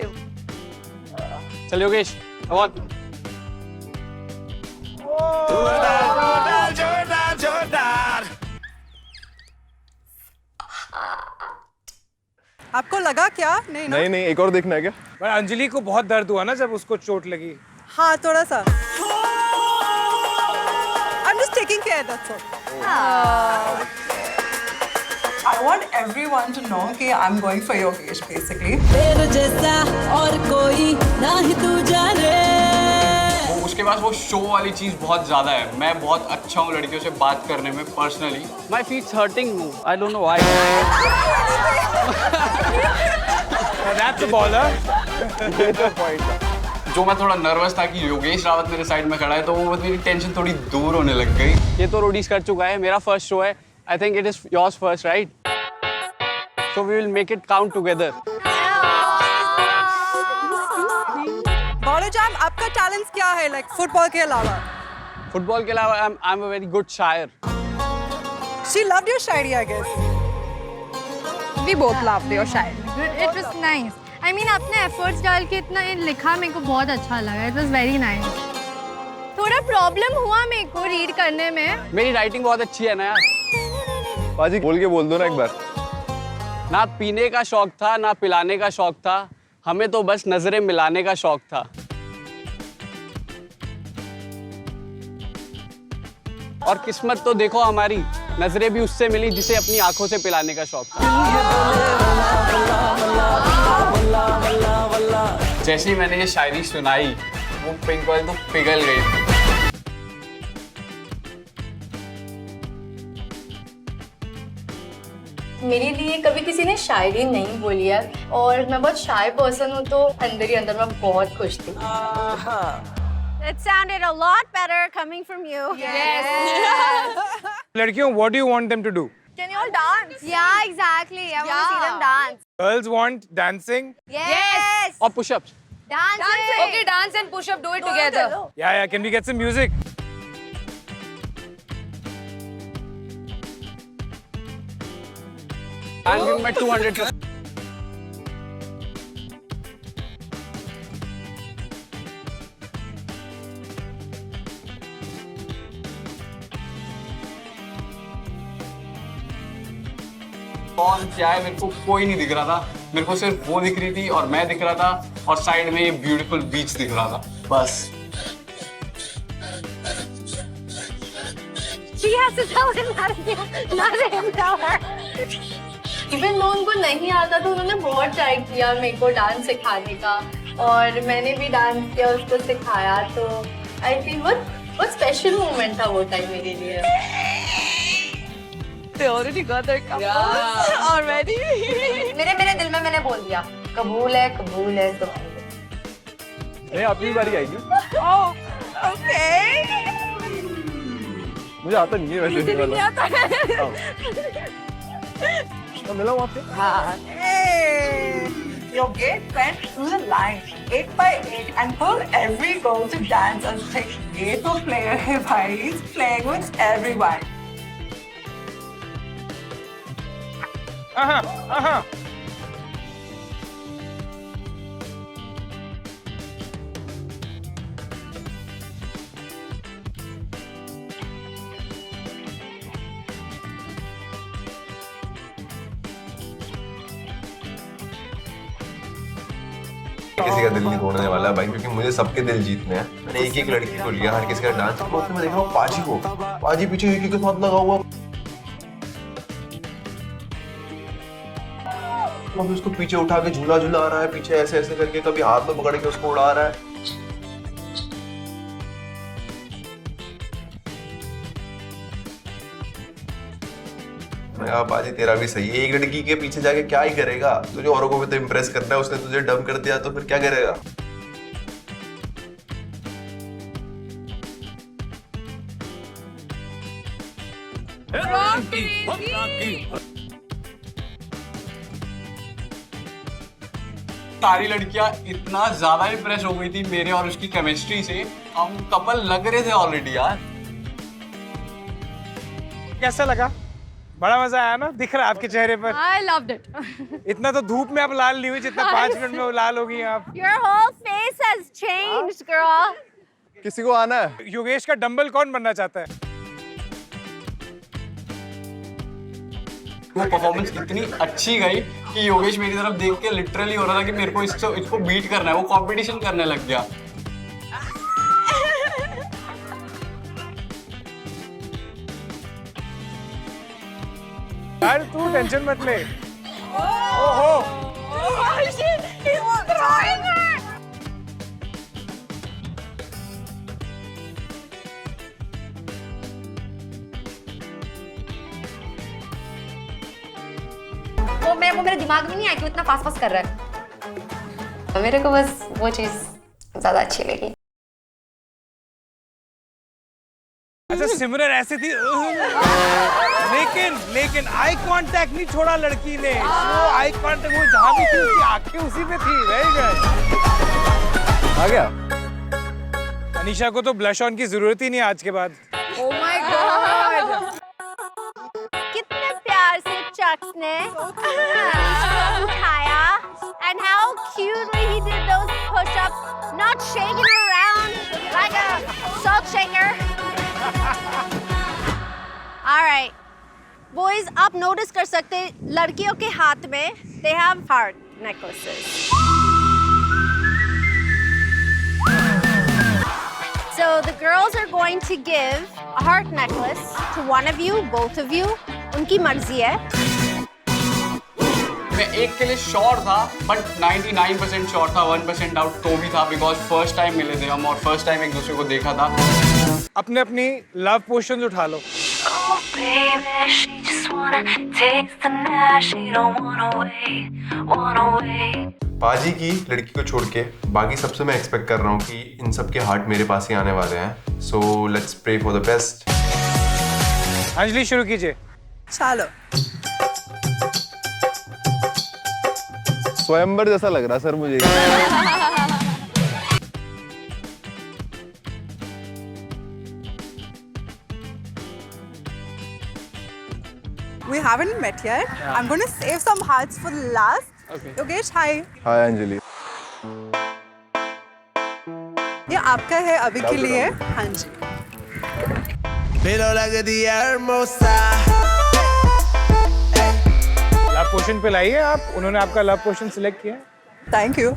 चल योगेश, come on. आपको लगा क्या? नहीं ना? नहीं, एक और देखना है क्या? पर अंजलि को बहुत दर्द हुआ ना जब उसको चोट लगी। हाँ, थोड़ा सा। I'm just taking care, that's all. I want everyone to know कि I'm going for Yogesh basically. तेरे जैसा और कोई ना ही तू जाने। उसके पास वो शो वाली चीज बहुत ज्यादा है। मैं बहुत अच्छा हूँ लड़कियों से बात करने में personally. My feets hurting, I don't know why. That's a baller. ये तो पॉइंट है। जो मैं थोड़ा नर्वस था कि योगेश रावत मेरे साइड में खड़ा है, तो वो मेरी टेंशन थोड़ी दूर होने लग गई। ये तो रोडीज कर चुका है, मेरा फर्स्ट शो है। I think it is yours first, right? So we will make it count together. बॉलोजान, आपका टैलेंट क्या है, लाइक फुटबॉल के अलावा? फुटबॉल के अलावा आई एम अ वेरी गुड शायर। She loved your Shayari, I guess. We both loved your Shayari. It was nice. I mean, आपने efforts डाल के इतना लिखा, मेरे को बहुत अच्छा लगा. It was very nice. थोड़ा प्रॉब्लम हुआ मेरे को रीड करने में. मेरी राइटिंग बहुत अच्छी है ना यार। बाजी बोल के बोल दो ना एक बार। ना पीने का शौक था, ना पिलाने का शौक था, हमें तो बस नजरें मिलाने का शौक था। और किस्मत तो देखो हमारी, नजरें भी उससे मिली जिसे अपनी आंखों से पिलाने का शौक था। जैसे ही मैंने ये शायरी सुनाई, वो पिंक वाली तो पिघल गई। मेरे लिए कभी किसी ने शायरी नहीं बोली है और मैं बहुत शाय पर्सन हूँ, तो अंदर ही अंदर मैं बहुत खुश थी। It sounded a lot better coming from you. Yes. लड़कियों, what do you want them to do? Can you all dance? Yeah, exactly. I want to see them dance. Girls want dancing. Yes. और pushups. Dancing. Okay, dance and push up, do it together. Yeah. Can we get some music? I'll give my 200. कौन क्या है मेरे को कोई नहीं दिख रहा था, मेरे को सिर्फ वो दिख रही थी और मैं दिख रहा था और साइड में ये ब्यूटीफुल बीच दिख रहा था, बस। She has to tell him not him tell her. Even though उनको नहीं आता तो उन्होंने बहुत ट्राई किया मेरे को डांस सिखाने का, और मैंने भी डांस किया, उसको सिखाया। तो आई फील बहुत स्पेशल मोमेंट था वो टाइम मेरे लिए। They already got their couples already. मेरे दिल में मैंने बोल दिया, कबूल है, कबूल है, कबूल है। नहीं, अपनी बारी आएगी। Oh, okay. मुझे आता नहीं है वैसे। मुझे नहीं आता है। तो मिला वहाँ पे? हाँ। Your gate went through the line 8 by 8 and told every girl to dance and say, "ये तो player है भाई, he's playing with everyone." किसी का दिल नहीं तोड़ने वाला भाई, क्योंकि मुझे सबके दिल जीतने हैं। मैंने एक लड़की को लिया, हर किसी का डांस को। मैं देख रहा हूँ पाजी पीछे एक के साथ लगा हुआ, कभी उसको पीछे उठा के झूला आ रहा है, पीछे ऐसे ऐसे करके, कभी हाथ में पकड़ के उसको उड़ा रहा है। मैं कहा बाजी तेरा भी सही है, एक लड़की के पीछे जाके क्या ही करेगा, तुझे औरों को भी तो इम्प्रेस करना है, उसने तुझे डम कर दिया तो फिर क्या करेगा। सारी लड़कियां इतना ज्यादा इम्प्रेस हो गई थी मेरे और उसकी केमिस्ट्री से, हम कपल लग रहे थे ऑलरेडी यार। कैसा लगा? बड़ा मजा आया ना? दिख रहा है आपके चेहरे पर। I loved it. इतना तो धूप में आप लाल नहीं हुई जितना 5 मिनट में वो लाल हो गई आप। Your whole face has changed, girl. किसी को आना है? योगेश का डंबल कौन बनना चाहता है? वो परफॉर्मेंस इतनी अच्छी गई कि योगेश मेरी तरफ देख के लिटरली हो रहा था कि मेरे को इसको बीट करना है, वो कंपटीशन करने लग गया। यार तू टेंशन मत ले। ओहो वो मेरे दिमाग में नहीं आया कि वो इतना फास्ट फास्ट कर रहा है। मेरे को बस वो चीज ज्यादा अच्छी लगी। अच्छा सिमरन ऐसी थी लेकिन आई कांटेक्ट नहीं छोड़ा लड़की ने। वो आई कांटेक्ट, वो जहाँ भी थी उसकी आंखें उसी पे थी। Very good. आ गया? अनीशा को तो ब्लश ऑन की जरूरत ही नहीं आज के बाद। Oh my God! कितने प्यार से चक्स ने उठाया and how cutely he did those push-ups, not shaking around like a salt shaker. All right, boys, आप notice कर सकते हैं लड़कियों के हाथ में they have heart necklaces. So the girls are going to give a heart necklace to one of you, both of you. उनकी मर्जी है। मैं एक के लिए श्योर था, बट 99% श्योर था, 1% डाउट तो भी था, बिकॉज फर्स्ट टाइम मिले थे हम और फर्स्ट टाइम एक दूसरे को देखा था। अपने अपनी लव पोशंस उठा लो। पाजी की लड़की को छोड़ के बाकी सबसे मैं एक्सपेक्ट कर रहा हूँ कि इन सब के हार्ट मेरे पास ही आने वाले हैं। So let's pray for the best. Anjali शुरू कीजिए। चलो। स्वयंवर जैसा लग रहा सर मुझे। We haven't met yet. Yeah. I'm going to save some hearts for last. Okay. Yogesh, hi. Hi Anjali. ये आपका है अभी के लिए। हाँ जी। लव पोशन पे लाइए आप। उन्होंने आपका लव पोशन सिलेक्ट किया। Thank you.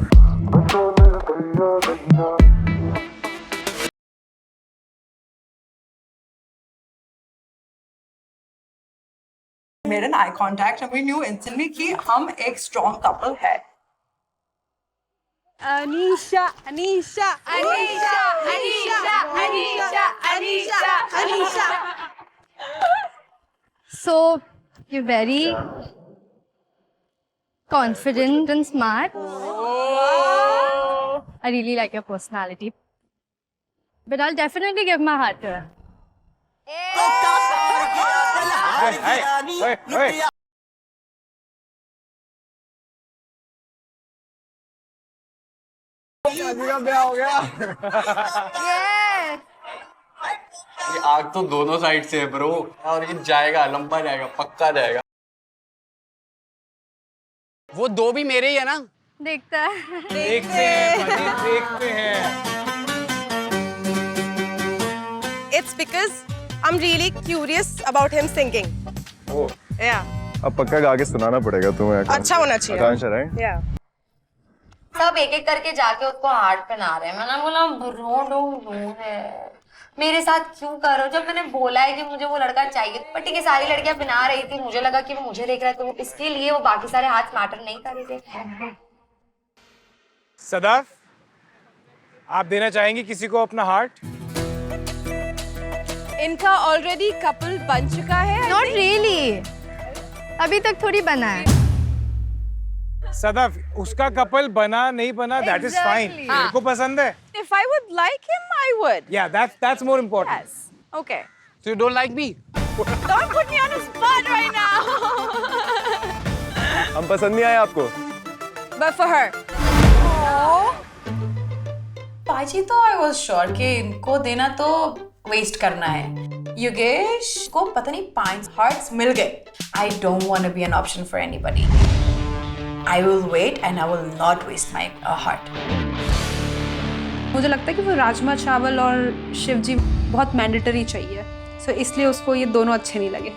Made an eye contact and we knew instantly कि हम एक strong couple है। Anisha, Anisha, Anisha, Anisha, Anisha, Anisha, Anisha. So you're very confident and smart. I really like your personality. But I'll definitely give my heart to her. Hey. हो गया। ये आग तो दोनों साइड से है ब्रो, और ये जाएगा, लंबा जाएगा, पक्का जाएगा। वो दो भी मेरे ही है ना? देखते हैं। देखते हैं। It's because I'm really curious about him singing. Oh. Yeah. अब पक्का गा के सुनाना पड़ेगा तुम्हें। अच्छा होना चाहिए। आकांक्षा, right? Yeah. सब एक एक करके जाके उसको हार्ट पहना रहे हैं। मैंने बोला रो है, मेरे साथ क्यों कर रहे हो? जब मैंने बोला है कि मुझे वो लड़का चाहिए, पर ठीक है सारी लड़कियां पहना रही थी, मुझे लगा कि वो मुझे देख रहा है तो इसके लिए वो बाकी सारे हाथ मैटर नहीं कर रहे थे। सदाफ, आप देना चाहेंगे किसी को अपना हार्ट? इनका ऑलरेडी कपल बन चुका है। Not really. अभी तक थोड़ी बना है। सदाफ, उसका कपल बना नहीं बना, that is fine. Exactly. मेरे को पसंद है। If I would like him, I would. Yeah, that's more important. Yes. Okay. So you don't like me? Don't put me on the spot right now. हम पसंद नहीं आए आपको? But for her. पाजी तो आई वाज श्योर कि इनको देना तो वेस्ट करना है। योगेश को पता नहीं 5 हार्ट्स मिल गए। I don't want to be an option for anybody. I will wait and I will not waste my heart. मुझे लगता है कि वो राजमा चावल और शिव जी बहुत मैंडेटरी चाहिए, सो इसलिए उसको ये दोनों अच्छे नहीं लगे।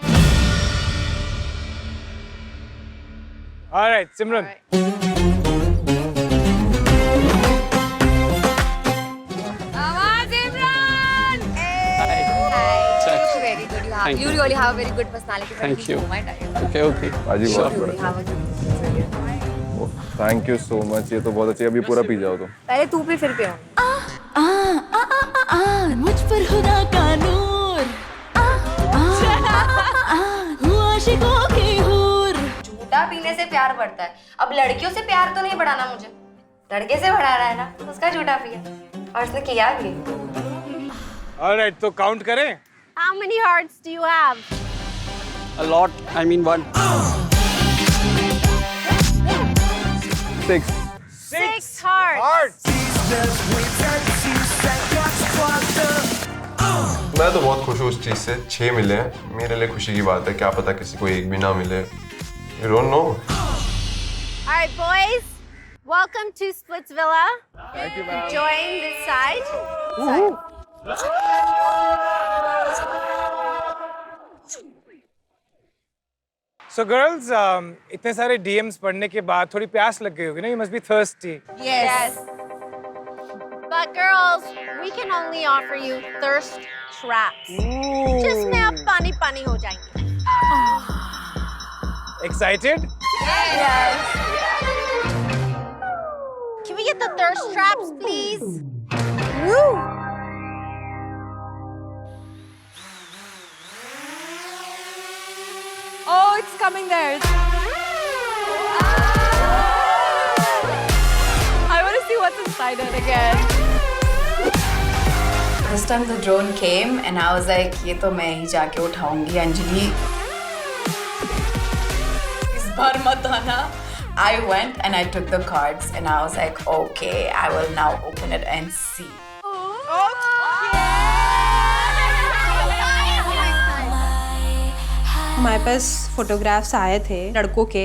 Alright, Simran. Very good. Thank You you. really have a very good personality. but Thank please you. don't mind that. Okay, okay. पाजी बहुत You बड़ा। have a good thank you so much, ये तो बहुत अच्छी। अभी पूरा पी जाओ तुम। पहले तू पी फिर पियो। मुझ पर खुदा का नूर आशिकों की हूर। झूठा पीने से प्यार बढ़ता है। अब लड़कियों से प्यार तो नहीं बढ़ाना मुझे, लड़के से बढ़ा रहा है ना, उसका झूठा पिया और उसने किया भी। Alright, तो काउंट करें? How many hearts do you have? A lot. I mean 1. 6 6 hearts. मैं तो बहुत खुश हूँ उस चीज़ से। 6 मिले हैं, मेरे लिए खुशी की बात है। क्या पता किसी को एक भी ना मिले। You don't know. All right, boys. Welcome to Splitsvilla. Thank you, ma'am. Enjoying this side. So girls, इतने सारे DMs पढ़ने के बाद थोड़ी प्यास लग गई होगी ना? You must be thirsty. Yes. But girls, we can only offer you thirst traps. जिसमें आप पानी हो जाएंगे. Excited? Yes. Can we get the thirst traps, please? Woo! Oh, it's coming there. I want to see what's inside it again. This time the drone came and I was like, ये तो मैं ही जाके उठाऊंगी अंजलि। इस बार मत आना। I went and I took the cards and I was like, okay, I will now open it and see. हमारे पास फोटोग्राफ्स आए थे लड़कों के,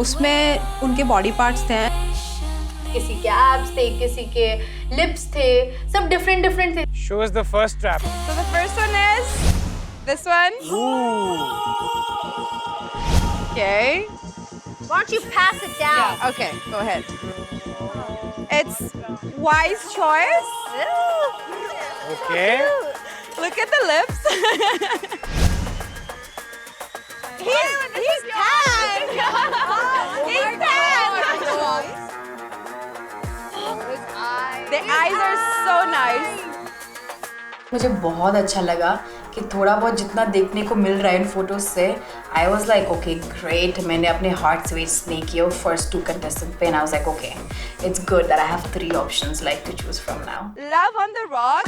उसमें उनके बॉडी पार्ट्स थे। किसी के abs थे, किसी के lips थे, सब different थे. Show us the first trap. So the first one is this one. Okay. Why don't you pass it down? Yeah, okay, go ahead. It's wise choice. Okay. Look at the lips. He's tan. He's tan. The eyes are so nice. मुझे बहुत अच्छा लगा कि थोड़ा बहुत जितना देखने को मिल रहा है इन फोटोज से, I was like okay great. मैंने अपने हार्ट्स वेस्ट नहीं किए फर्स्ट 2 कंटेस्टेंट पे, and I was like okay it's good that I have 3 options like to choose from now. Love on the rock.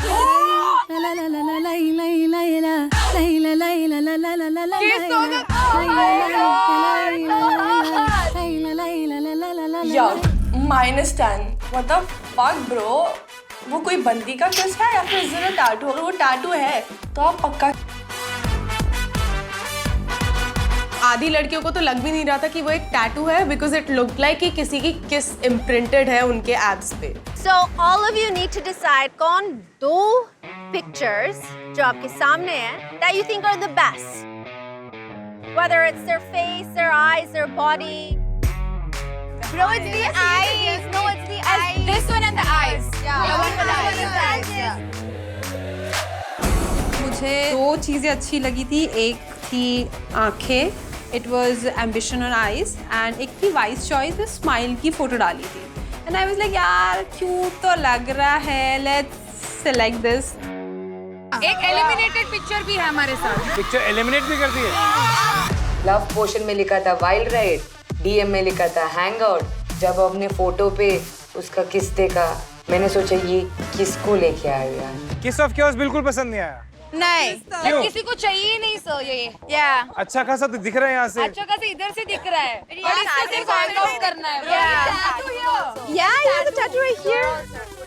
Yeah, -10. What the fuck, bro? वो कोई बंदी का किस है या फिर जरा टैटू? अगर वो टैटू है तो आप पक्का। आधी लड़कियों को तो लग भी नहीं रहा था कि वो एक टैटू है, बिकॉज इट लुक लाइक कि किसी की किस इम्प्रिंटेड है उनके एब्स पे। So all of you need to decide कौन 2 pictures जो आपके सामने हैं that you think are the best. Whether it's their face, their eyes, their body. No, it's the eyes. No, it's the eyes. This one and the eyes. Yeah. The one with the eyes. Yeah. मुझे 2 चीज़ें अच्छी लगी थी। एक थी आंखें, it was ambition on eyes, and एक थी वाइज चॉइस में स्माइल की फोटो डाली थी। एंड आई वाज लाइक यार क्यूट तो लग रहा है, लेट्स सेलेक्ट दिस। एक एलिमिनेटेड पिक्चर भी है हमारे साथ। पिक्चर एलिमिनेट भी कर दी है। लव पोशन में लिखा था वाइल्ड राइड, डीएम में लिखा था हैंग आउट। जब अपने फोटो पे उसका किस देखा, मैंने सोचा ये किसको लेके आया यार। किस ऑफ क्योर्स बिल्कुल पसंद नहीं आया। नहीं, क्यों? किसी को चाहिए नहीं सो ये। या अच्छा खासा तो दिख रहा है यहाँ से। अच्छा खासा इधर से दिख रहा है, और इसको सिर्फ हैंग आउट करना है। Yeah, you have the tattoo right here.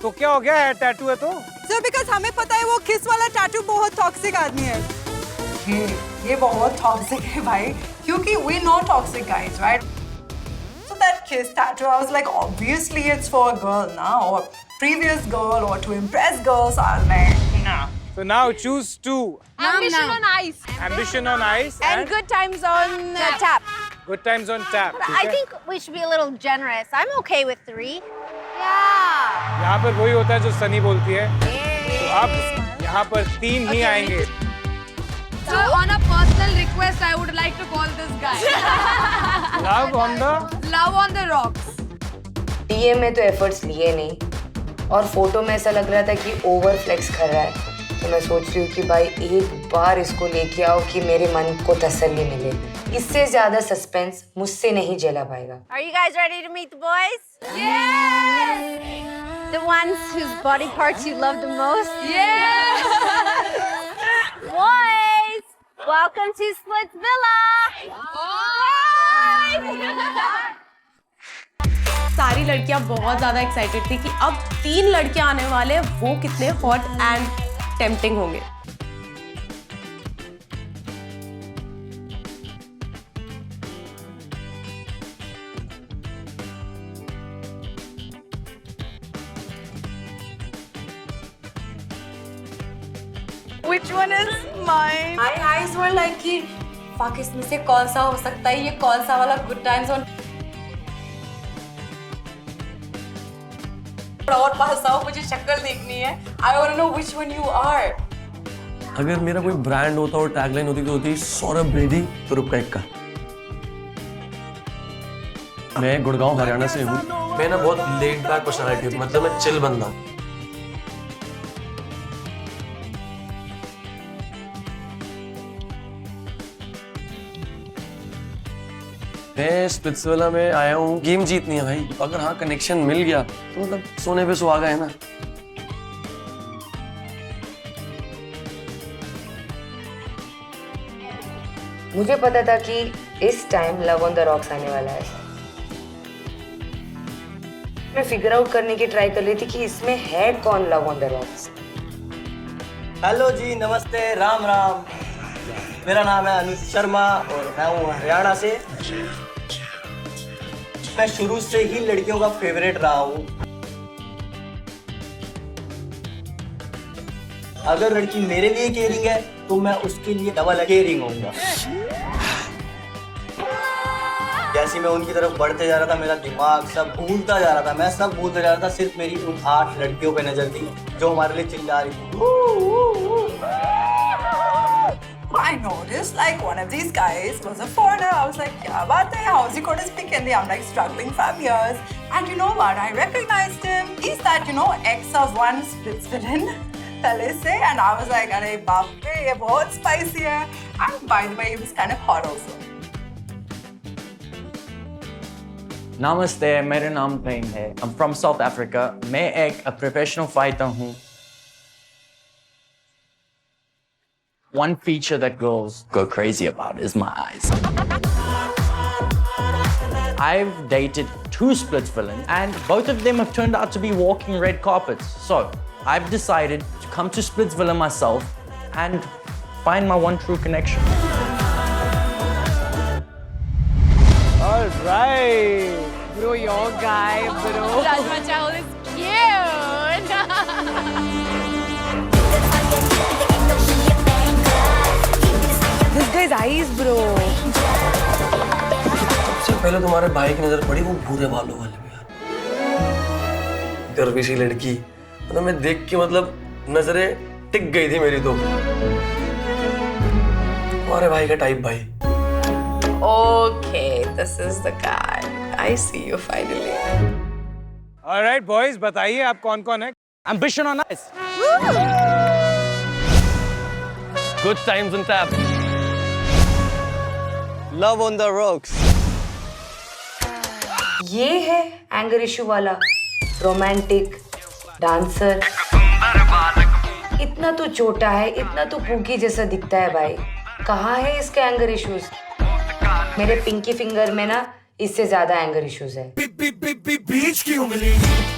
तो क्या हो गया है? टैटू है तो? सर बिकॉज हमें पता है वो किस वाला टैटू बहुत टॉक्सिक आदमी है। ये बहुत टॉक्सिक है भाई, क्योंकि we not toxic guys, right? So that kiss tattoo, I was like, obviously it's for a girl now, or previous girl, or to impress girls. I was like, nah. So now choose two. Ambition on ice. Ambition on ice And good times on tap. good times on tap. But I think we should be a little generous. I'm okay with 3. Yeah. यहाँ पर वही होता है जो सनी बोलती है। तो अब यहाँ पर 3 ही आएंगे। So on a personal request, I would like to call this guy. Love on the? Love on the rocks. DM में तो एफर्ट्स लिए नहीं और फोटो में ऐसा लग रहा था कि ओवर फ्लेक्स कर रहा है, तो मैं सोच रही हूँ कि भाई एक बार इसको लेके आओ कि मेरे मन को तसल्ली मिले। इससे ज्यादा सस्पेंस मुझसे नहीं झेला पाएगा। Are you guys ready to meet the boys? Yes! The ones whose body parts you love the most? Yes! Boys! Welcome to Splitsvilla! सारी लड़कियां बहुत ज़्यादा एक्साइटेड थी कि अब 3 लड़कियां आने वाले हैं, वो कितने हॉट एंड टेम्पटिंग होंगे। Which one is mine? My eyes were like कि fuck, इसमें से कौन सा हो सकता है, ये कौन सा वाला गुड टाइम्स ऑन और पास आओ, मुझे शक्ल देखनी है। I want to know which one you are. अगर मेरा कोई ब्रांड होता और टैगलाइन होती तो होती सौरभ बेदी तो रुपका इक्का। मैं गुड़गांव हरियाणा से हूँ। मैं ना बहुत लेट बैक पर्सनालिटी हूँ, मतलब मैं चिल बंदा हूँ। मैं स्प्लिट्सविला में आया हूँ गेम जीतनी है भाई। अगर हाँ कनेक्शन मिल गया तो मतलब सोने पे सुहागा है ना। मुझे पता था कि इस time love on the rocks आने वाला है। मैं फिगर आउट करने की ट्राई कर रही थी कि इसमें है कौन love on the rocks. Hello जी, नमस्ते, राम राम। मेरा नाम है अनुज शर्मा और मैं हूँ हरियाणा से। मैं शुरू से ही लड़कियों का फेवरेट रहा हूँ। अगर लड़की मेरे लिए केयरिंग है तो मैं उसके लिए डबल केयरिंग होऊंगा। जैसे मैं उनकी तरफ बढ़ते जा रहा था, मेरा दिमाग सब भूलता जा रहा था, मैं सब भूलता जा रहा था। सिर्फ मेरी उन 8 लड़कियों पे नजर थी जो हमारे लिए चिल्ला रही थी। I noticed like one of these guys was a foreigner. I was like, kya baat hai? How's he going to speak Hindi? I'm like struggling 5 years. And you know what? I recognized him. He's that, you know, ex of one Splitsvillain pehले se. And I was like, अरे बाप रे, ये बहुत spicy है. And by the way, he was kind of hot also. नमस्ते, मेरा नाम प्रेम है। I'm from South Africa. मैं एक प्रोफेशनल फाइटर हूँ। One feature that girls go crazy about is my eyes. I've dated 2 Splitsvillains and both of them have turned out to be walking red carpets. So I've decided to come to Splitsvilla myself and find my one true connection. All right. Bro, your guy, bro. Rajma Chawal is cute. This guy's eyes, bro. सबसे पहले तुम्हारे भाई की नजर पड़ी वो भूरे बालों वाले पे यार। गर्वी सी लड़की, मतलब मैं देख के मतलब नजरें टिक गई थी मेरी तो। तुम्हारे भाई का टाइप भाई। Okay, this is the guy. I see you finally. All right, boys, बताइए आप कौन-कौन है? Ambition on ice. Good times on tap. Love on the rocks. ये है एंगर इशू वाला रोमांटिक डांसर। इतना तो छोटा है, इतना तो पूकी जैसा दिखता है भाई। कहाँ है इसके एंगर इश्यूज? मेरे पिंकी फिंगर में ना इससे ज्यादा एंगर इश्यूज है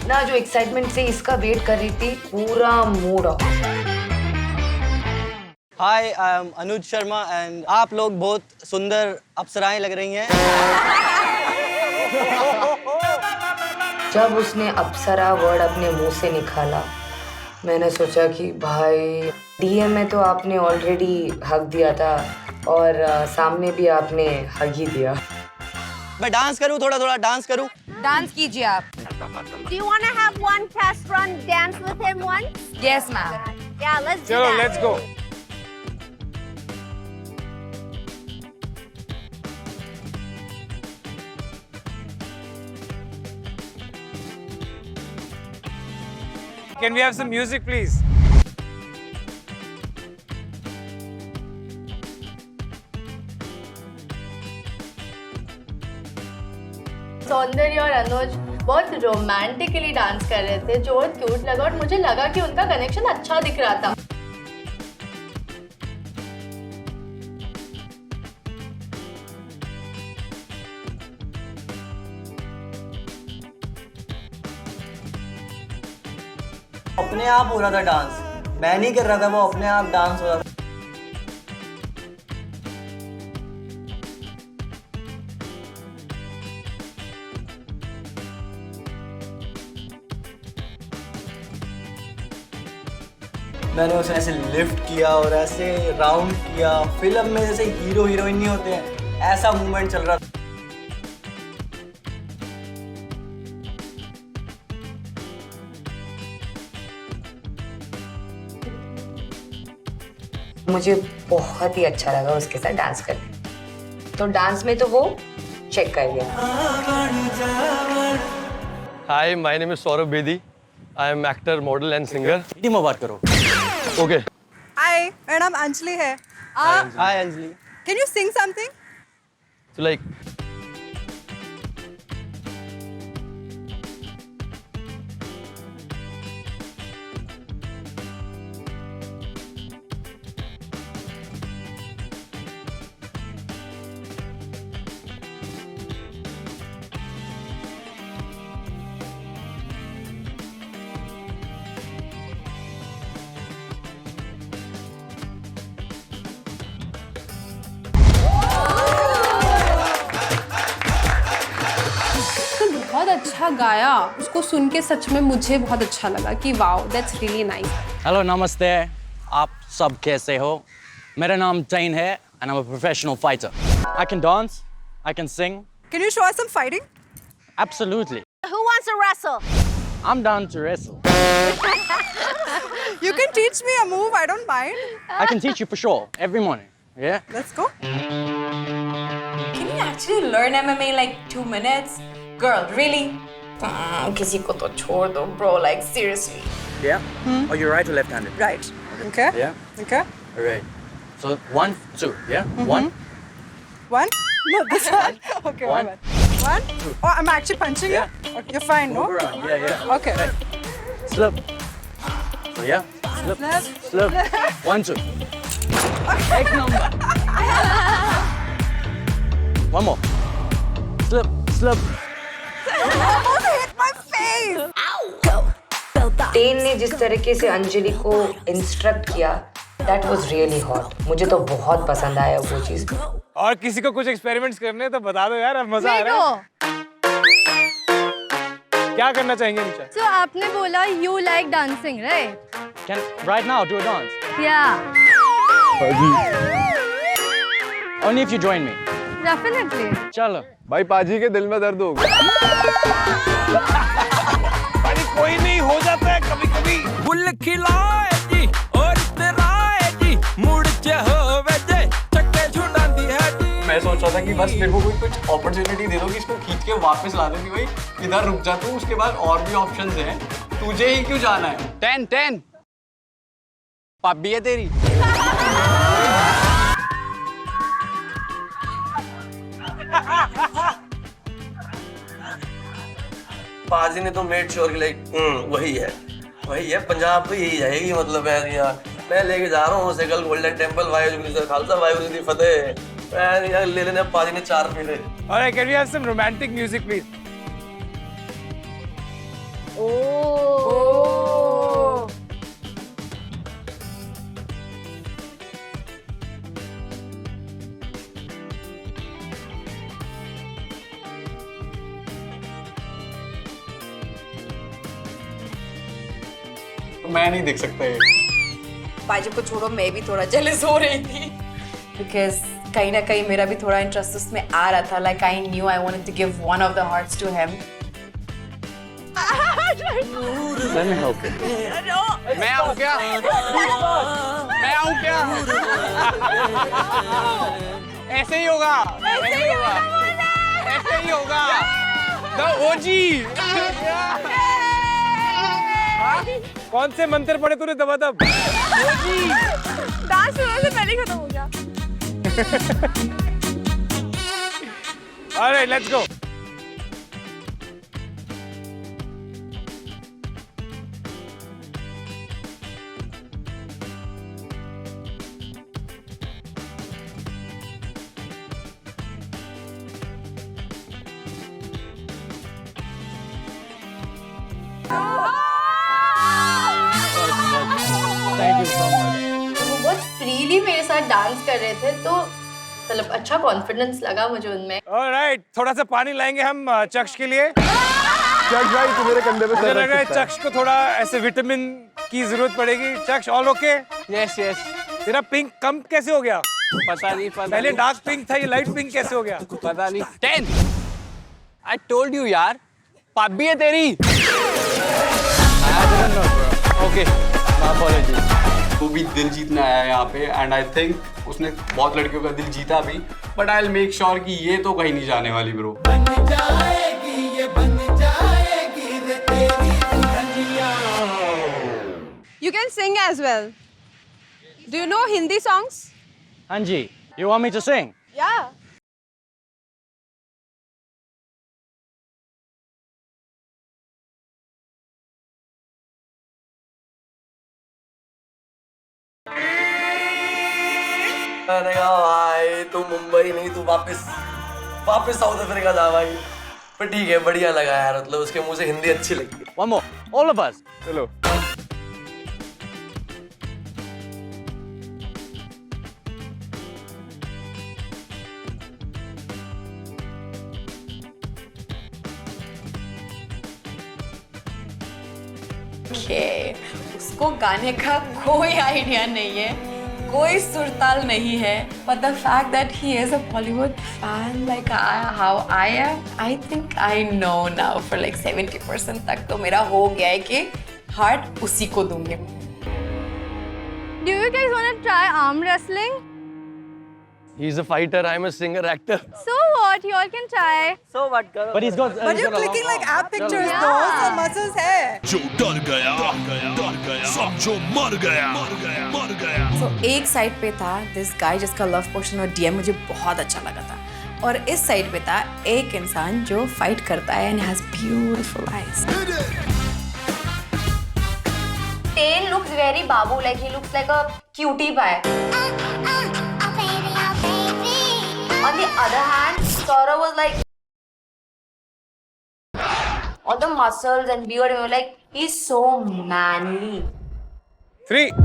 ना। जो एक्साइटमेंट से इसका वेट कर रही थी, पूरा mood off. Hi, I am Anuj Sharma and आप लोग बहुत सुंदर अप्सराएं लग रही हैं। जब उसने अप्सरा वर्ड अपने मुंह से निकाला, मैंने सोचा कि भाई डीएम में तो आपने ऑलरेडी हक दिया था और सामने भी आपने हक ही दिया। मैं डांस करूं, थोड़ा थोड़ा डांस करूं। डांस कीजिए आप। Do you want to have one test run dance with him once? Yes, ma'am. Yeah, let's do चलो, that. let's go. Can we have some music, please? सौंदर्य और अनुज बहुत रोमांटिकली डांस कर रहे थे, जो बहुत क्यूट लगा और मुझे लगा कि उनका कनेक्शन अच्छा दिख रहा था। अपने आप हो रहा था डांस, मैं नहीं कर रहा था, वो अपने आप डांस हो रहा था। मैंने उसे ऐसे लिफ्ट किया और ऐसे राउंड किया, फिल्म में जैसे हीरो हीरोइन नहीं होते हैं, ऐसा मूवमेंट चल रहा था। मुझे बहुत ही अच्छा लगा उसके साथ डांस करके। तो डांस में तो वो चेक कर गया। Hi, my name is Saurabh Bedi. I am actor, model and singer. Hindi में बात करो। ओके। हाय, मेरा नाम अंजलि है। हाय Anjali. Can you sing something? So like बहुत अच्छा गाया, उसको सुन के सच में मुझे बहुत अच्छा लगा कि wow, that's really nice. Hello, नमस्ते। आप सब कैसे हो? मेरा नाम टैन है and I'm a professional fighter. I can dance, I can sing. Can you show us some fighting? Absolutely. Who wants to wrestle? I'm down to wrestle. You can teach me a move, I don't mind. I can teach you for sure, every morning. Yeah? Let's go. Can you actually learn MMA in like 2 minutes? Girl, really? किसी को तो छोड़ दो, bro, like seriously. Yeah? Are you right or left-handed? Right. Okay. Yeah? Okay. All right. So 1, 2, yeah? 1. 1? No, this one. Okay, One. 1. Oh, I'm actually punching you? Okay, you're fine, no? Move around. Yeah, yeah. Okay. Slip. So yeah? Slip. Slip. 1, 2. Take number. One more. Slip. Slip. Almost hit my face! Ten ने जिस तरीके से अंजलि को इंस्ट्रक्ट किया, दैट वाज रियली हॉट। मुझे तो बहुत पसंद आया वो चीज। और किसी को कुछ एक्सपेरिमेंट्स करने तो बता दो यार, अब मजा आ रहा है। क्या करना चाहेंगे निशा? So आपने बोला you like dancing, right? Can right now do a dance? Yeah. Only if you join me. Definitely. चलो। भाई पाजी के दिल में दर्द हो गया। अरे कोई नहीं, हो जाता है कभी कभी। बुल खिलाए जी और तेराए जी मुड़ होवे जे चक्के छुड़ांदी है जी। मैं सोच रहा था कि बस मेरे को कोई कुछ अपॉर्चुनिटी दे दो कि इसको खींच के वापस ला दे कि भाई इधर रुक जा तू, उसके बाद और भी ऑप्शंस हैं, तुझे ही क्यों जाना है? 10 पापी है तेरी। पाजी ने तो मेड श्योर कि लाइक वही है पंजाब तो यही जाएगी, मतलब है यार। मैं लेके जा रहा हूँ उसे कल गोल्डन टेम्पल, वाहिगुरू जी का खालसा वाहिगुरू जी की फतेह। यार ले लेने पाजी ने 4 फेरे। Alright, can we have some romantic music, please? Oh. मैं नहीं देख सकता ये। बाजी को छोड़ो, मैं भी थोड़ा जेलस हो रही थी बिकॉज कहीं ना कहीं मेरा भी थोड़ा इंटरेस्ट उसमें आ रहा था. Like I knew I wanted to give one of the hearts to him. Let me help you. मैं आऊँ क्या? मैं आऊँ क्या? ऐसे ही होगा. ऐसे ही होगा. ऐसे ही होगा. The OG. कौन से मंत्र पढ़े तूने दबादब? डांस होने से पहले खत्म हो गया. Alright, let's go. Thank you so much. वो बहुत फ्रीली मेरे साथ डांस कर रहे थे तो मतलब अच्छा कॉन्फिडेंस लगा मुझे उनमें. Alright, थोड़ा सा पानी लाएंगे हम चक्ष के लिए. चक्ष भाई तू मेरे कंधे पे मुझे सर लग रहा है रख सकता है. चक्ष को थोड़ा ऐसे विटामिन की जरूरत पड़ेगी. चक्ष ऑल ओके? Yes, yes. तेरा पिंक कम कैसे हो गया? पता नहीं. पहले डार्क पिंक था, ये लाइट पिंक कैसे हो गया? पता नहीं. 10. I told you यार. पाबी है तेरी. Okay. My apologies. वो भी दिल जीतने आया है यहाँ पे एंड आई थिंक उसने बहुत लड़कियों का दिल जीता भी. But I will make sure कि ये तो कहीं नहीं जाने वाली bro. You can sing as well. Do you know Hindi songs? Anji, you want me to sing? Yeah. मैंने कहा भाई तू मुंबई नहीं, तू वापस साउथ अफ्रीका जा भाई. पर ठीक है, बढ़िया लगा यार. मतलब उसके मुंह से हिंदी अच्छी लगी. One more. All of us. चलो. Okay. उसको गाने का कोई आइडिया नहीं है, कोई सुरताल नहीं है. But the fact that he is a Bollywood fan like how I am, I think I know now for like 70% तक तो मेरा हो गया है कि हार्ट उसी को दूंगी. Do you guys want to try arm wrestling? He's a fighter, I'm a singer, actor. So what? You all can try. So what, girl? But he's got. But you're clicking like app pictures, Yeah. though. So muscles है. जो डर गया समझो मर गया. So एक साइड पे था this guy जिसका लव पोर्शन और DM मुझे बहुत अच्छा लगा था, और इस साइड पे था एक इंसान जो फाइट करता है and has beautiful eyes. Tain looks very babu, like he looks like a cutie pie. On the other hand, Saurav was like all the muscles and beard, and we were like, he's so manly. 3, 2,